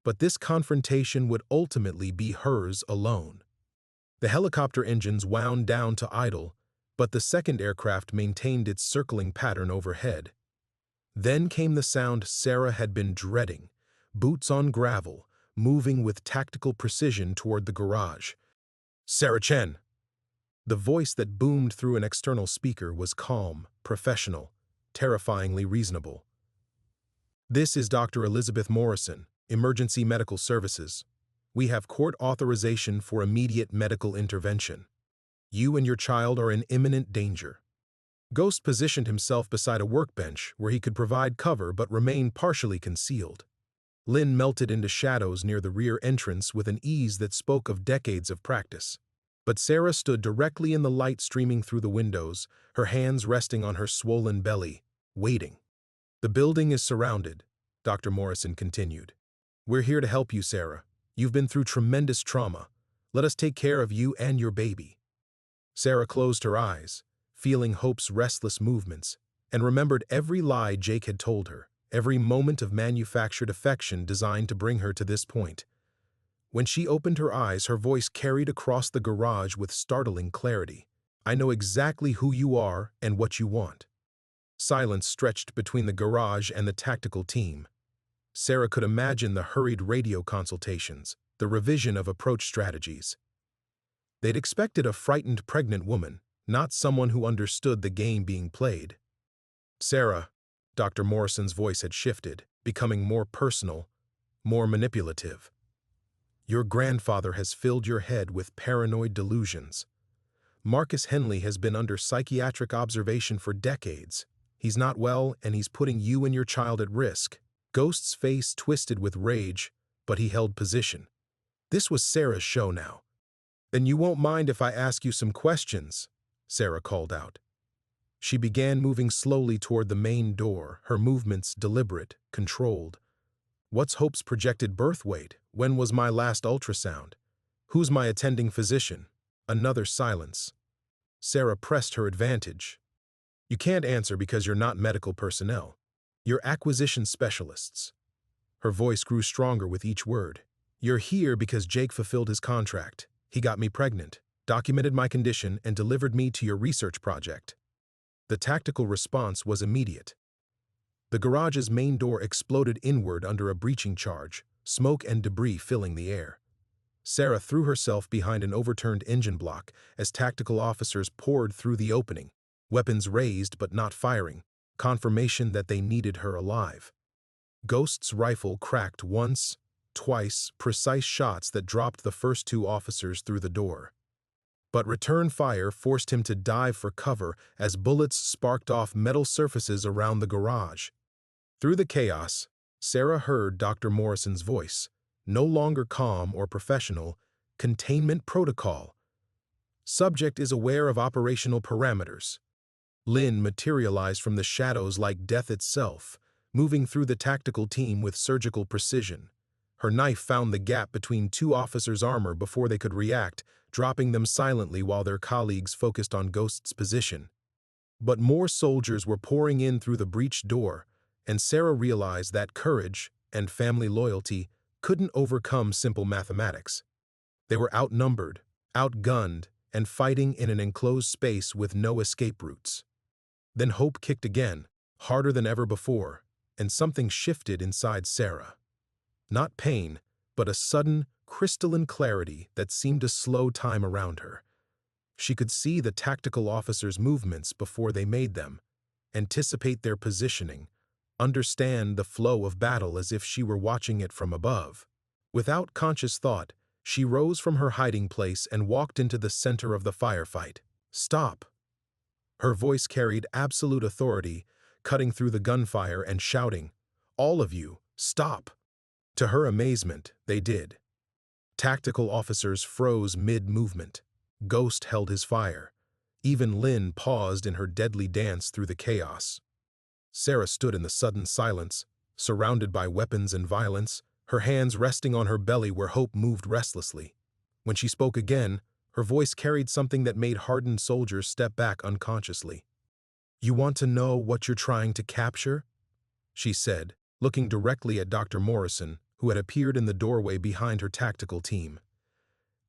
But this confrontation would ultimately be hers alone. The helicopter engines wound down to idle, but the second aircraft maintained its circling pattern overhead. Then came the sound Sarah had been dreading, boots on gravel, moving with tactical precision toward the garage. Sarah Chen! The voice that boomed through an external speaker was calm, professional, terrifyingly reasonable. This is Dr. Elizabeth Morrison, Emergency Medical Services. We have court authorization for immediate medical intervention. You and your child are in imminent danger. Ghost positioned himself beside a workbench where he could provide cover but remain partially concealed. Lynn melted into shadows near the rear entrance with an ease that spoke of decades of practice. But Sarah stood directly in the light streaming through the windows, her hands resting on her swollen belly, waiting. The building is surrounded, Dr. Morrison continued. We're here to help you, Sarah. You've been through tremendous trauma. Let us take care of you and your baby. Sarah closed her eyes, feeling Hope's restless movements, and remembered every lie Jake had told her, every moment of manufactured affection designed to bring her to this point. When she opened her eyes, her voice carried across the garage with startling clarity. I know exactly who you are and what you want. Silence stretched between the garage and the tactical team. Sarah could imagine the hurried radio consultations, the revision of approach strategies. They'd expected a frightened pregnant woman, not someone who understood the game being played. Sarah, Dr. Morrison's voice had shifted, becoming more personal, more manipulative. Your grandfather has filled your head with paranoid delusions. Marcus Henley has been under psychiatric observation for decades. He's not well, and he's putting you and your child at risk. Ghost's face twisted with rage, but he held position. This was Sarah's show now. Then you won't mind if I ask you some questions, Sarah called out. She began moving slowly toward the main door, her movements deliberate, controlled. What's Hope's projected birth weight? When was my last ultrasound? Who's my attending physician? Another silence. Sarah pressed her advantage. You can't answer because you're not medical personnel. You're acquisition specialists. Her voice grew stronger with each word. You're here because Jake fulfilled his contract. He got me pregnant, documented my condition, and delivered me to your research project. The tactical response was immediate. The garage's main door exploded inward under a breaching charge, smoke and debris filling the air. Sarah threw herself behind an overturned engine block as tactical officers poured through the opening, weapons raised but not firing, confirmation that they needed her alive. Ghost's rifle cracked once, twice, precise shots that dropped the first two officers through the door. But return fire forced him to dive for cover as bullets sparked off metal surfaces around the garage. Through the chaos, Sarah heard Dr. Morrison's voice, no longer calm or professional, containment protocol. Subject is aware of operational parameters. Lynn materialized from the shadows like death itself, moving through the tactical team with surgical precision. Her knife found the gap between two officers' armor before they could react, dropping them silently while their colleagues focused on Ghost's position. But more soldiers were pouring in through the breached door, and Sarah realized that courage and family loyalty couldn't overcome simple mathematics. They were outnumbered, outgunned, and fighting in an enclosed space with no escape routes. Then hope kicked again, harder than ever before, and something shifted inside Sarah. Not pain, but a sudden, crystalline clarity that seemed to slow time around her. She could see the tactical officers' movements before they made them, anticipate their positioning, understand the flow of battle as if she were watching it from above. Without conscious thought, she rose from her hiding place and walked into the center of the firefight. Stop! Her voice carried absolute authority, cutting through the gunfire and shouting, "All of you, stop!" To her amazement, they did. Tactical officers froze mid-movement. Ghost held his fire. Even Lynn paused in her deadly dance through the chaos. Sarah stood in the sudden silence, surrounded by weapons and violence, her hands resting on her belly where Hope moved restlessly. When she spoke again, her voice carried something that made hardened soldiers step back unconsciously. "You want to know what you're trying to capture?" she said, looking directly at Dr. Morrison, who had appeared in the doorway behind her tactical team.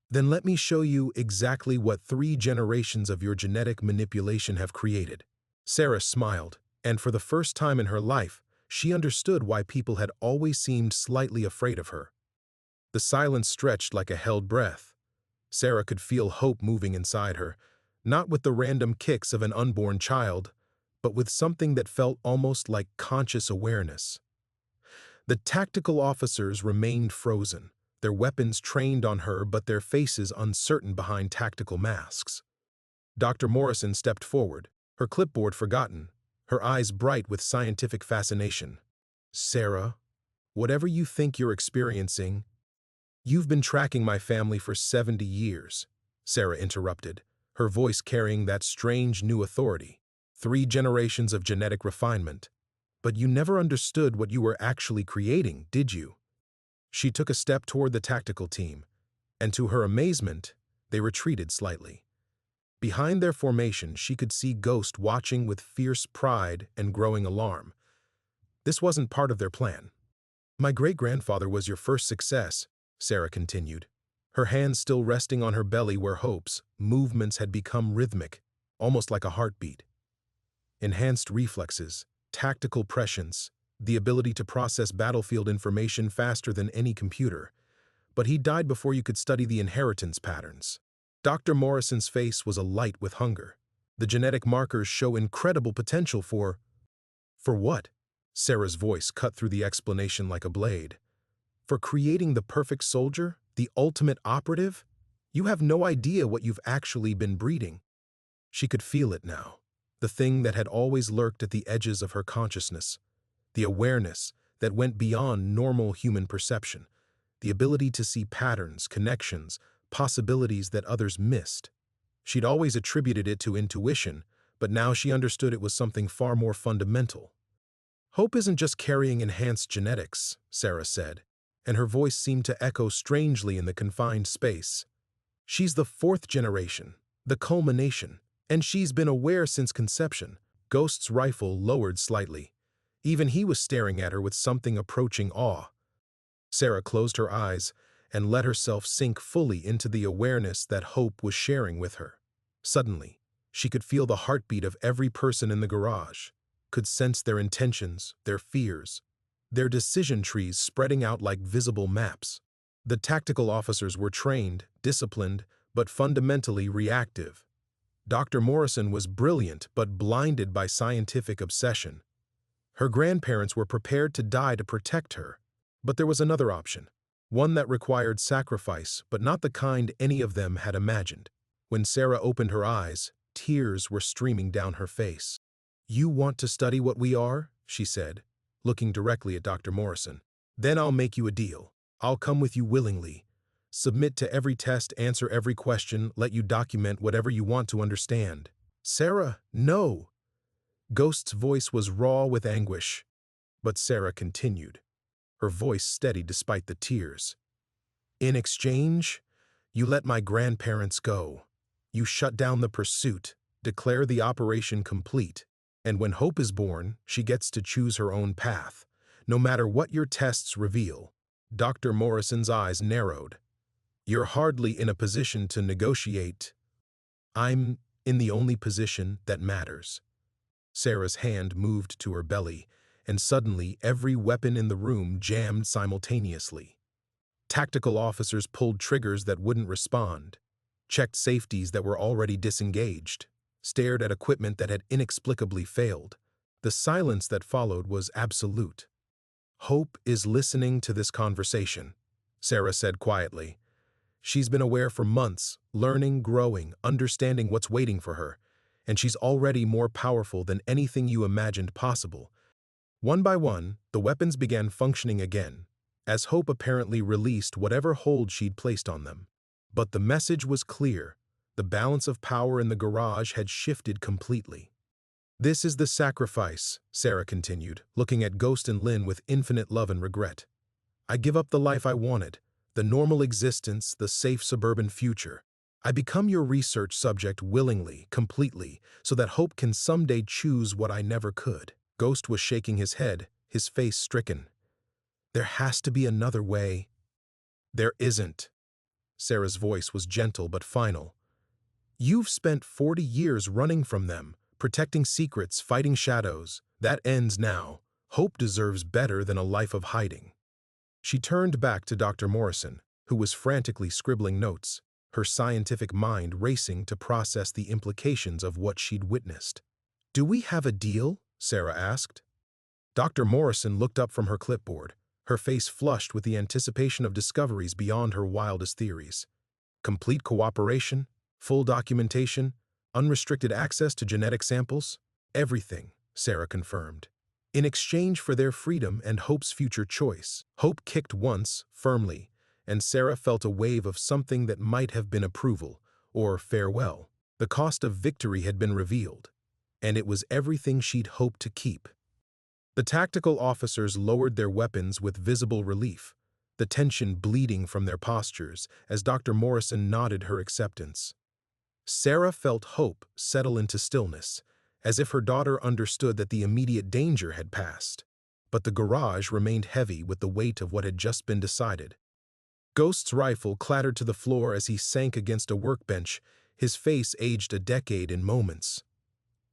"Then let me show you exactly what 3 generations of your genetic manipulation have created." Sarah smiled, and for the first time in her life, she understood why people had always seemed slightly afraid of her. The silence stretched like a held breath. Sarah could feel hope moving inside her, not with the random kicks of an unborn child, but with something that felt almost like conscious awareness. The tactical officers remained frozen, their weapons trained on her but their faces uncertain behind tactical masks. Dr. Morrison stepped forward, her clipboard forgotten, her eyes bright with scientific fascination. "Sarah, whatever you think you're experiencing—" "You've been tracking my family for 70 years, Sarah interrupted, her voice carrying that strange new authority. 3 generations of genetic refinement. But you never understood what you were actually creating, did you?" She took a step toward the tactical team, and to her amazement, they retreated slightly. Behind their formation, she could see Ghost watching with fierce pride and growing alarm. This wasn't part of their plan. "My great-grandfather was your first success," Sarah continued, her hands still resting on her belly where Hope's movements had become rhythmic, almost like a heartbeat. enhanced reflexes, tactical prescience, the ability to process battlefield information faster than any computer. But he died before you could study the inheritance patterns. Dr. Morrison's face was alight with hunger. The genetic markers show incredible potential for... For what? Sarah's voice cut through the explanation like a blade. For creating the perfect soldier, the ultimate operative? You have no idea what you've actually been breeding. She could feel it now, the thing that had always lurked at the edges of her consciousness, the awareness that went beyond normal human perception, the ability to see patterns, connections, possibilities that others missed. She'd always attributed it to intuition, but now she understood it was something far more fundamental. Hope isn't just carrying enhanced genetics, Sarah said, and her voice seemed to echo strangely in the confined space. She's the fourth generation, the culmination, and she's been aware since conception. Ghost's rifle lowered slightly. Even he was staring at her with something approaching awe. Sarah closed her eyes and let herself sink fully into the awareness that Hope was sharing with her. Suddenly, she could feel the heartbeat of every person in the garage, could sense their intentions, their fears, their decision trees spreading out like visible maps. The tactical officers were trained, disciplined, but fundamentally reactive. Dr. Morrison was brilliant but blinded by scientific obsession. Her grandparents were prepared to die to protect her. But there was another option, one that required sacrifice, but not the kind any of them had imagined. When Sarah opened her eyes, tears were streaming down her face. "You want to study what we are?" she said, looking directly at Dr. Morrison. "Then I'll make you a deal. I'll come with you willingly. Submit to every test, answer every question, let you document whatever you want to understand." "Sarah, no!" Ghost's voice was raw with anguish, but Sarah continued, her voice steady despite the tears. "In exchange, you let my grandparents go. You shut down the pursuit, declare the operation complete, and when Hope is born, she gets to choose her own path, no matter what your tests reveal." Dr. Morrison's eyes narrowed. "You're hardly in a position to negotiate." "I'm in the only position that matters." Sarah's hand moved to her belly, and suddenly every weapon in the room jammed simultaneously. Tactical officers pulled triggers that wouldn't respond, checked safeties that were already disengaged, stared at equipment that had inexplicably failed. The silence that followed was absolute. "Hope is listening to this conversation," Sarah said quietly. "She's been aware for months, learning, growing, understanding what's waiting for her, and she's already more powerful than anything you imagined possible." One by one, the weapons began functioning again, as Hope apparently released whatever hold she'd placed on them. But the message was clear. The balance of power in the garage had shifted completely. "This is the sacrifice," Sarah continued, looking at Ghost and Lynn with infinite love and regret. "I give up the life I wanted, the normal existence, the safe suburban future. I become your research subject willingly, completely, so that Hope can someday choose what I never could." Ghost was shaking his head, his face stricken. "There has to be another way." "There isn't." Sarah's voice was gentle but final. "You've spent 40 years running from them, protecting secrets, fighting shadows. That ends now. Hope deserves better than a life of hiding." She turned back to Dr. Morrison, who was frantically scribbling notes, her scientific mind racing to process the implications of what she'd witnessed. "Do we have a deal?" Sarah asked. Dr. Morrison looked up from her clipboard, her face flushed with the anticipation of discoveries beyond her wildest theories. "Complete cooperation, full documentation, unrestricted access to genetic samples, everything," Sarah confirmed. "In exchange for their freedom and Hope's future choice." Hope kicked once, firmly, and Sarah felt a wave of something that might have been approval, or farewell. The cost of victory had been revealed, and it was everything she'd hoped to keep. The tactical officers lowered their weapons with visible relief, the tension bleeding from their postures as Dr. Morrison nodded her acceptance. Sarah felt Hope settle into stillness, as if her daughter understood that the immediate danger had passed. But the garage remained heavy with the weight of what had just been decided. Ghost's rifle clattered to the floor as he sank against a workbench, his face aged a decade in moments.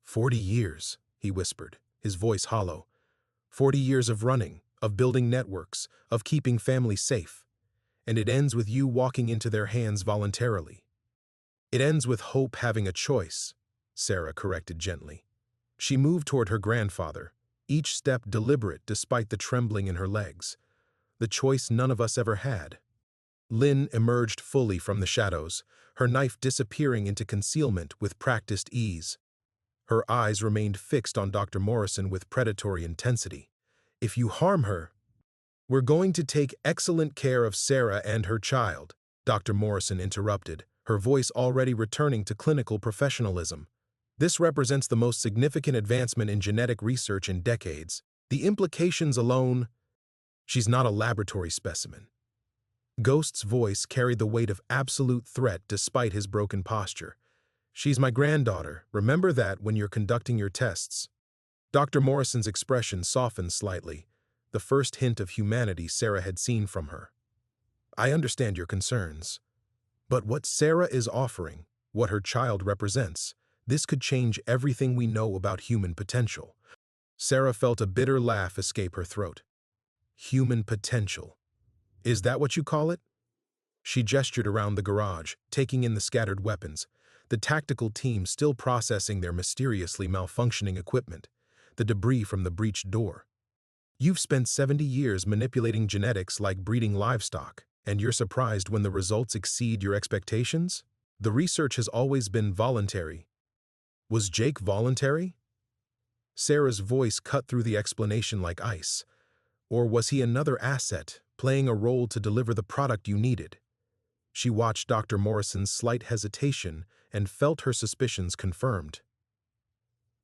40 years, he whispered, his voice hollow. 40 years of running, of building networks, of keeping families safe. And it ends with you walking into their hands voluntarily. It ends with Hope having a choice, Sarah corrected gently. She moved toward her grandfather, each step deliberate despite the trembling in her legs. The choice none of us ever had. Lynn emerged fully from the shadows, her knife disappearing into concealment with practiced ease. Her eyes remained fixed on Dr. Morrison with predatory intensity. If you harm her, we're going to take excellent care of Sarah and her child, Dr. Morrison interrupted, her voice already returning to clinical professionalism. This represents the most significant advancement in genetic research in decades. The implications alone, she's not a laboratory specimen. Ghost's voice carried the weight of absolute threat despite his broken posture. She's my granddaughter. Remember that when you're conducting your tests. Dr. Morrison's expression softened slightly, the first hint of humanity Sarah had seen from her. I understand your concerns. But what Sarah is offering, what her child represents, this could change everything we know about human potential. Sarah felt a bitter laugh escape her throat. Human potential. Is that what you call it? She gestured around the garage, taking in the scattered weapons, the tactical team still processing their mysteriously malfunctioning equipment, the debris from the breached door. You've spent 70 years manipulating genetics like breeding livestock, and you're surprised when the results exceed your expectations? The research has always been voluntary. Was Jake voluntary? Sarah's voice cut through the explanation like ice. Or was he another asset, playing a role to deliver the product you needed? She watched Dr. Morrison's slight hesitation and felt her suspicions confirmed.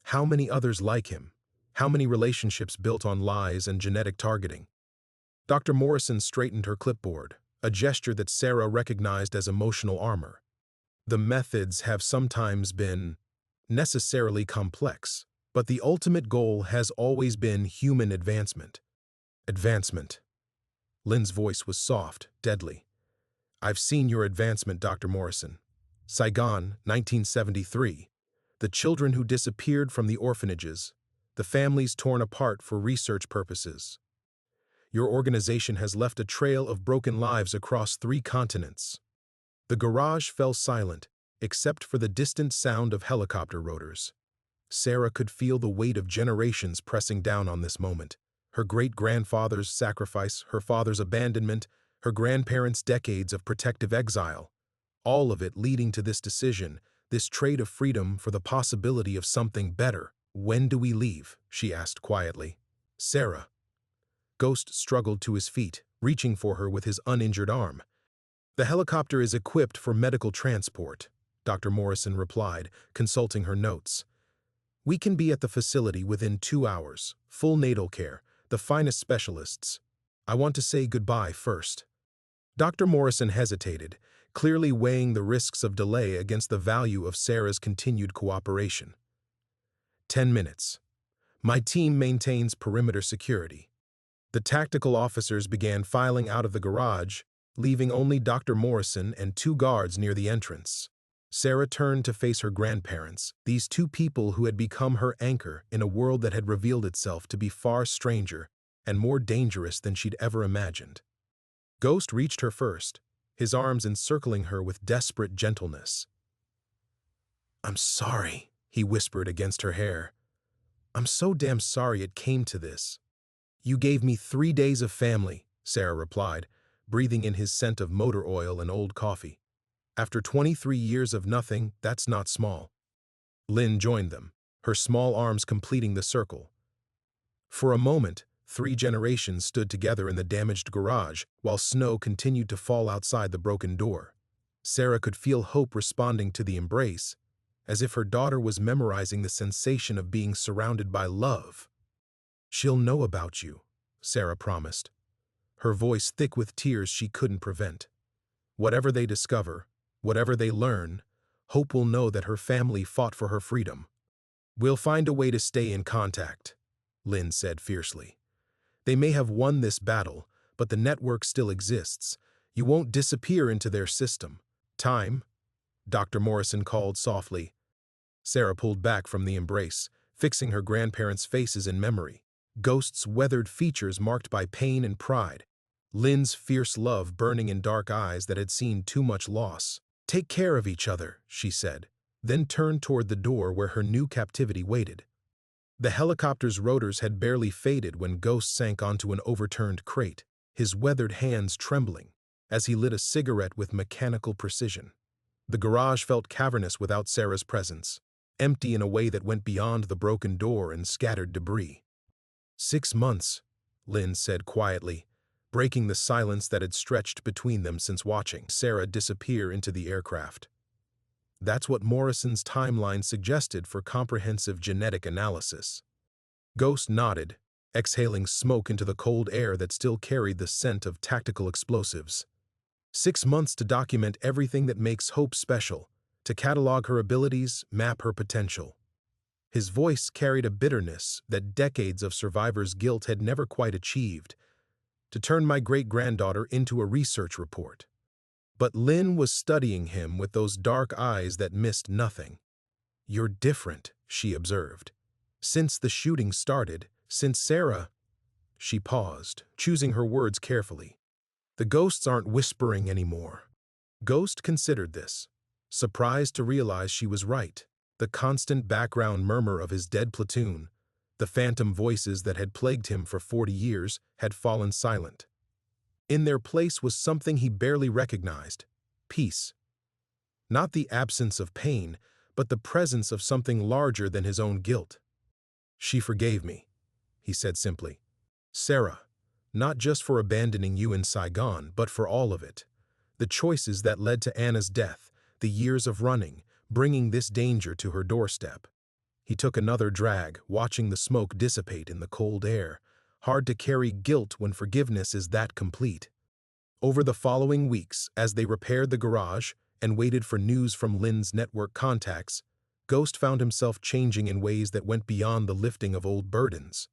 How many others like him? How many relationships built on lies and genetic targeting? Dr. Morrison straightened her clipboard, a gesture that Sarah recognized as emotional armor. The methods have sometimes been necessarily complex, but the ultimate goal has always been human advancement. Advancement. Lynn's voice was soft, deadly. I've seen your advancement, Dr. Morrison. Saigon, 1973. The children who disappeared from the orphanages, the families torn apart for research purposes. Your organization has left a trail of broken lives across 3 continents. The garage fell silent, except for the distant sound of helicopter rotors. Sarah could feel the weight of generations pressing down on this moment. Her great-grandfather's sacrifice, her father's abandonment, her grandparents' decades of protective exile. All of it leading to this decision, this trade of freedom for the possibility of something better. When do we leave? She asked quietly. Sarah. Ghost struggled to his feet, reaching for her with his uninjured arm. The helicopter is equipped for medical transport, Dr. Morrison replied, consulting her notes. We can be at the facility within 2 hours, full natal care, the finest specialists. I want to say goodbye first. Dr. Morrison hesitated, clearly weighing the risks of delay against the value of Sarah's continued cooperation. 10 minutes. My team maintains perimeter security. The tactical officers began filing out of the garage, leaving only Dr. Morrison and 2 guards near the entrance. Sarah turned to face her grandparents, these 2 people who had become her anchor in a world that had revealed itself to be far stranger and more dangerous than she'd ever imagined. Ghost reached her first, his arms encircling her with desperate gentleness. I'm sorry, he whispered against her hair. I'm so damn sorry it came to this. You gave me 3 days of family, Sarah replied, breathing in his scent of motor oil and old coffee. After 23 years of nothing, that's not small. Lynn joined them, her small arms completing the circle. For a moment, 3 generations stood together in the damaged garage while snow continued to fall outside the broken door. Sarah could feel Hope responding to the embrace, as if her daughter was memorizing the sensation of being surrounded by love. She'll know about you, Sarah promised, her voice thick with tears she couldn't prevent. Whatever they discover, whatever they learn, Hope will know that her family fought for her freedom. We'll find a way to stay in contact, Lynn said fiercely. They may have won this battle, but the network still exists. You won't disappear into their system. Time, Dr. Morrison called softly. Sarah pulled back from the embrace, fixing her grandparents' faces in memory. Ghost's weathered features marked by pain and pride. Lynn's fierce love burning in dark eyes that had seen too much loss. "Take care of each other," she said, then turned toward the door where her new captivity waited. The helicopter's rotors had barely faded when Ghost sank onto an overturned crate, his weathered hands trembling, as he lit a cigarette with mechanical precision. The garage felt cavernous without Sarah's presence, empty in a way that went beyond the broken door and scattered debris. 6 months, Lynn said quietly, breaking the silence that had stretched between them since watching Sarah disappear into the aircraft. That's what Morrison's timeline suggested for comprehensive genetic analysis. Ghost nodded, exhaling smoke into the cold air that still carried the scent of tactical explosives. 6 months to document everything that makes Hope special, to catalog her abilities, map her potential. His voice carried a bitterness that decades of survivors' guilt had never quite achieved, to turn my great-granddaughter into a research report. But Lynn was studying him with those dark eyes that missed nothing. "You're different," she observed. "Since the shooting started, since Sarah—" She paused, choosing her words carefully. "The ghosts aren't whispering anymore." Ghost considered this, surprised to realize she was right. The constant background murmur of his dead platoon, the phantom voices that had plagued him for 40 years, had fallen silent. In their place was something he barely recognized: peace. Not the absence of pain, but the presence of something larger than his own guilt. "She forgave me," he said simply. "Sarah, not just for abandoning you in Saigon, but for all of it. The choices that led to Anna's death, the years of running, bringing this danger to her doorstep." He took another drag, watching the smoke dissipate in the cold air. Hard to carry guilt when forgiveness is that complete. Over the following weeks, as they repaired the garage and waited for news from Lynn's network contacts, Ghost found himself changing in ways that went beyond the lifting of old burdens.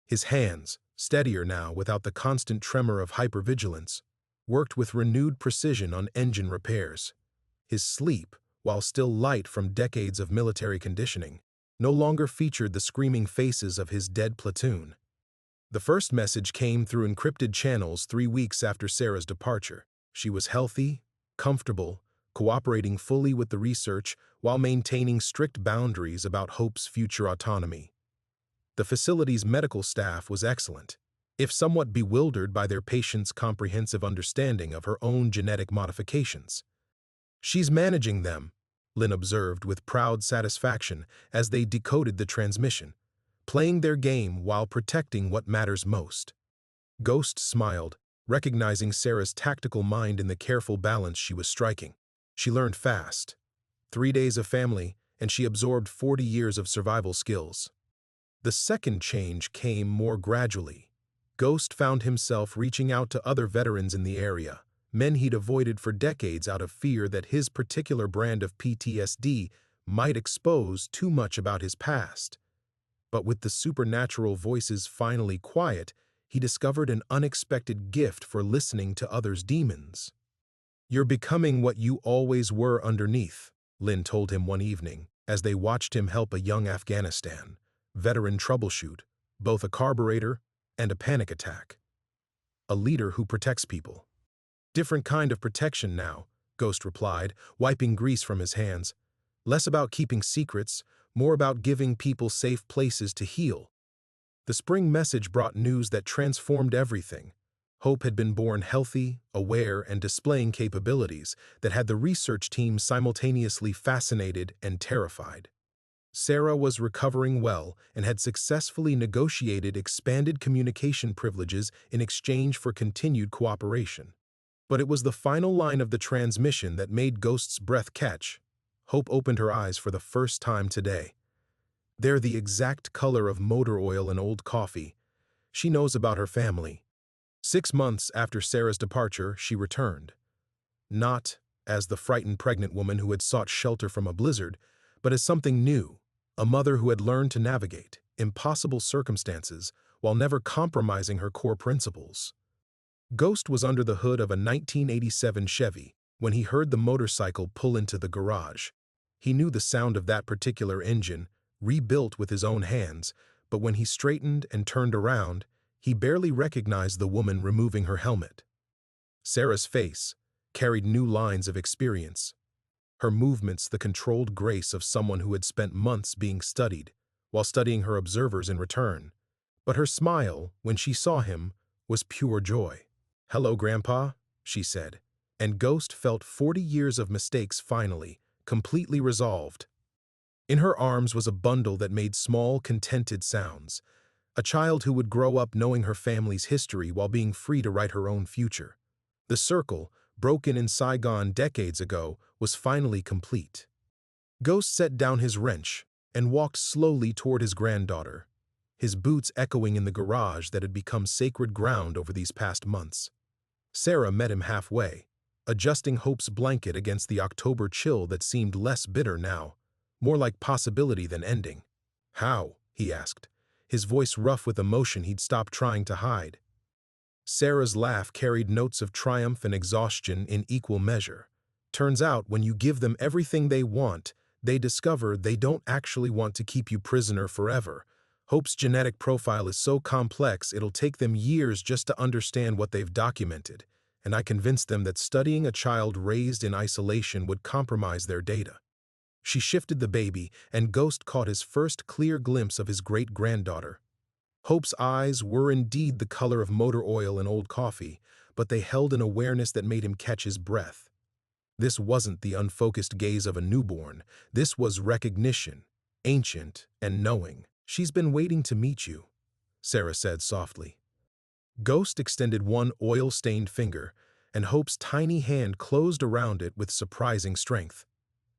His hands, steadier now without the constant tremor of hypervigilance, worked with renewed precision on engine repairs. His sleep, while still light from decades of military conditioning, no longer featured the screaming faces of his dead platoon. The first message came through encrypted channels 3 weeks after Sarah's departure. She was healthy, comfortable, cooperating fully with the research while maintaining strict boundaries about Hope's future autonomy. The facility's medical staff was excellent, if somewhat bewildered by their patients' comprehensive understanding of her own genetic modifications. "She's managing them," Lynn observed with proud satisfaction as they decoded the transmission, playing their game while protecting what matters most. Ghost smiled, recognizing Sarah's tactical mind in the careful balance she was striking. She learned fast. 3 days of family, and she absorbed 40 years of survival skills. The second change came more gradually. Ghost found himself reaching out to other veterans in the area, men he'd avoided for decades out of fear that his particular brand of PTSD might expose too much about his past. But with the supernatural voices finally quiet, he discovered an unexpected gift for listening to others' demons. "You're becoming what you always were underneath," Lynn told him one evening, as they watched him help a young Afghanistan veteran troubleshoot both a carburetor and a panic attack. "A leader who protects people." "Different kind of protection now," Ghost replied, wiping grease from his hands. "Less about keeping secrets, more about giving people safe places to heal." The spring message brought news that transformed everything. Hope had been born healthy, aware, and displaying capabilities that had the research team simultaneously fascinated and terrified. Sarah was recovering well and had successfully negotiated expanded communication privileges in exchange for continued cooperation. But it was the final line of the transmission that made Ghost's breath catch. Hope opened her eyes for the first time today. "They're the exact color of motor oil and old coffee. She knows about her family." 6 months after Sarah's departure, she returned. Not as the frightened pregnant woman who had sought shelter from a blizzard, but as something new, a mother who had learned to navigate impossible circumstances while never compromising her core principles. Ghost was under the hood of a 1987 Chevy when he heard the motorcycle pull into the garage. He knew the sound of that particular engine, rebuilt with his own hands, but when he straightened and turned around, he barely recognized the woman removing her helmet. Sarah's face carried new lines of experience, her movements the controlled grace of someone who had spent months being studied, while studying her observers in return. But her smile, when she saw him, was pure joy. "Hello, Grandpa," she said, and Ghost felt 40 years of mistakes finally, completely resolved. In her arms was a bundle that made small, contented sounds, a child who would grow up knowing her family's history while being free to write her own future. The circle, broken in Saigon decades ago, was finally complete. Ghost set down his wrench and walked slowly toward his granddaughter, his boots echoing in the garage that had become sacred ground over these past months. Sarah met him halfway, adjusting Hope's blanket against the October chill that seemed less bitter now, more like possibility than ending. "How?" he asked, his voice rough with emotion he'd stopped trying to hide. Sarah's laugh carried notes of triumph and exhaustion in equal measure. "Turns out, when you give them everything they want, they discover they don't actually want to keep you prisoner forever. Hope's genetic profile is so complex it'll take them years just to understand what they've documented, and I convinced them that studying a child raised in isolation would compromise their data." She shifted the baby, and Ghost caught his first clear glimpse of his great-granddaughter. Hope's eyes were indeed the color of motor oil and old coffee, but they held an awareness that made him catch his breath. This wasn't the unfocused gaze of a newborn. This was recognition, ancient and knowing. "She's been waiting to meet you," Sarah said softly. Ghost extended one oil-stained finger, and Hope's tiny hand closed around it with surprising strength.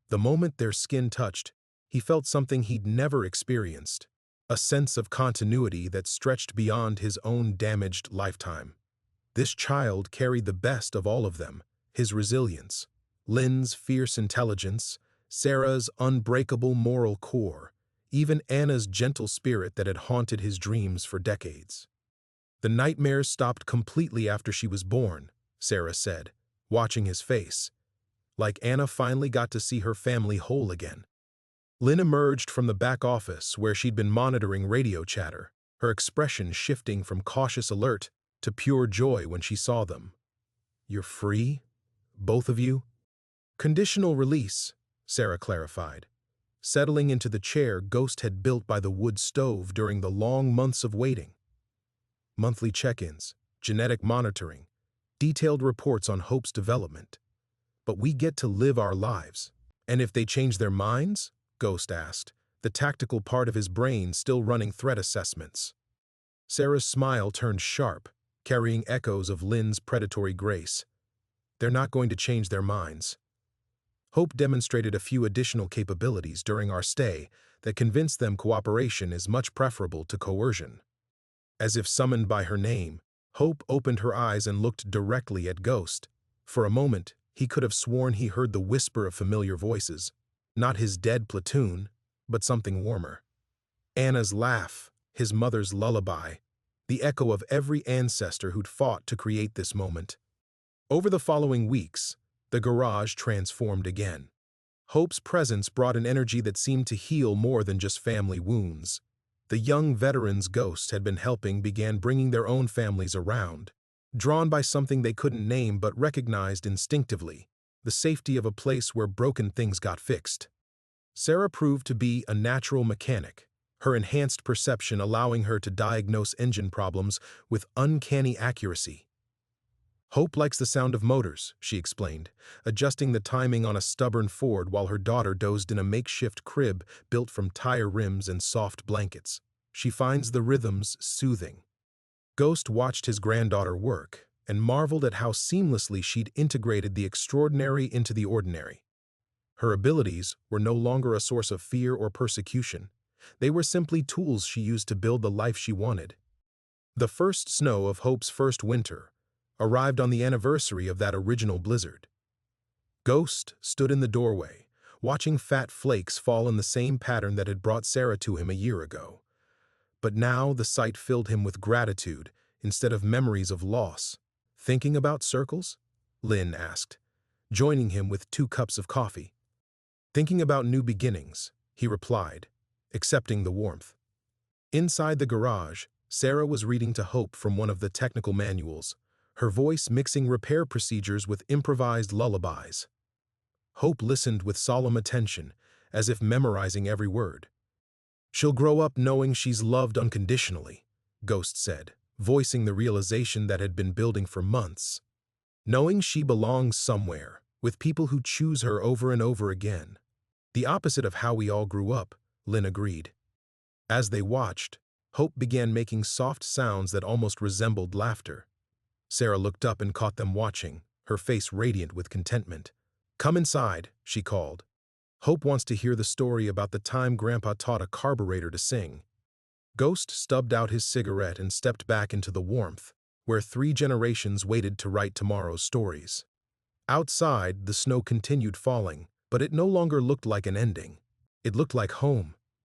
The moment their skin touched, he felt something he'd never experienced, a sense of continuity that stretched beyond his own damaged lifetime. This child carried the best of all of them, his resilience, Lynn's fierce intelligence, Sarah's unbreakable moral core, even Anna's gentle spirit that had haunted his dreams for decades. "The nightmares stopped completely after she was born," Sarah said, watching his face, like Anna finally got to see her family whole again. Lynn emerged from the back office where she'd been monitoring radio chatter, her expression shifting from cautious alert to pure joy when she saw them. "You're free? Both of you?" "Conditional release," Sarah clarified, settling into the chair Ghost had built by the wood stove during the long months of waiting. "Monthly check-ins, genetic monitoring, detailed reports on Hope's development. But we get to live our lives." "And if they change their minds?" Ghost asked, the tactical part of his brain still running threat assessments. Sarah's smile turned sharp, carrying echoes of Lynn's predatory grace. "They're not going to change their minds. Hope demonstrated a few additional capabilities during our stay that convinced them cooperation is much preferable to coercion." As if summoned by her name, Hope opened her eyes and looked directly at Ghost. For a moment, he could have sworn he heard the whisper of familiar voices. Not his dead platoon, but something warmer. Anna's laugh, his mother's lullaby, the echo of every ancestor who'd fought to create this moment. Over the following weeks, the garage transformed again. Hope's presence brought an energy that seemed to heal more than just family wounds. The young veterans Ghost had been helping began bringing their own families around, drawn by something they couldn't name but recognized instinctively, the safety of a place where broken things got fixed. Sarah proved to be a natural mechanic, her enhanced perception allowing her to diagnose engine problems with uncanny accuracy. "Hope likes the sound of motors," she explained, adjusting the timing on a stubborn Ford while her daughter dozed in a makeshift crib built from tire rims and soft blankets. "She finds the rhythms soothing." Ghost watched his granddaughter work and marveled at how seamlessly she'd integrated the extraordinary into the ordinary. Her abilities were no longer a source of fear or persecution. They were simply tools she used to build the life she wanted. The first snow of Hope's first winter arrived on the anniversary of that original blizzard. Ghost stood in the doorway, watching fat flakes fall in the same pattern that had brought Sarah to him a year ago. But now the sight filled him with gratitude instead of memories of loss. "Thinking about circles?" Lynn asked, joining him with 2 cups of coffee. "Thinking about new beginnings," he replied, accepting the warmth. Inside the garage, Sarah was reading to Hope from one of the technical manuals, her voice mixing repair procedures with improvised lullabies. Hope listened with solemn attention, as if memorizing every word. "She'll grow up knowing she's loved unconditionally," Ghost said, voicing the realization that had been building for months. "Knowing she belongs somewhere, with people who choose her over and over again. The opposite of how we all grew up," Lynn agreed. As they watched, Hope began making soft sounds that almost resembled laughter. Sarah looked up and caught them watching, her face radiant with contentment. "Come inside," she called. "Hope wants to hear the story about the time Grandpa taught a carburetor to sing." Ghost stubbed out his cigarette and stepped back into the warmth, where 3 generations waited to write tomorrow's stories. Outside, the snow continued falling, but it no longer looked like an ending. It looked like home.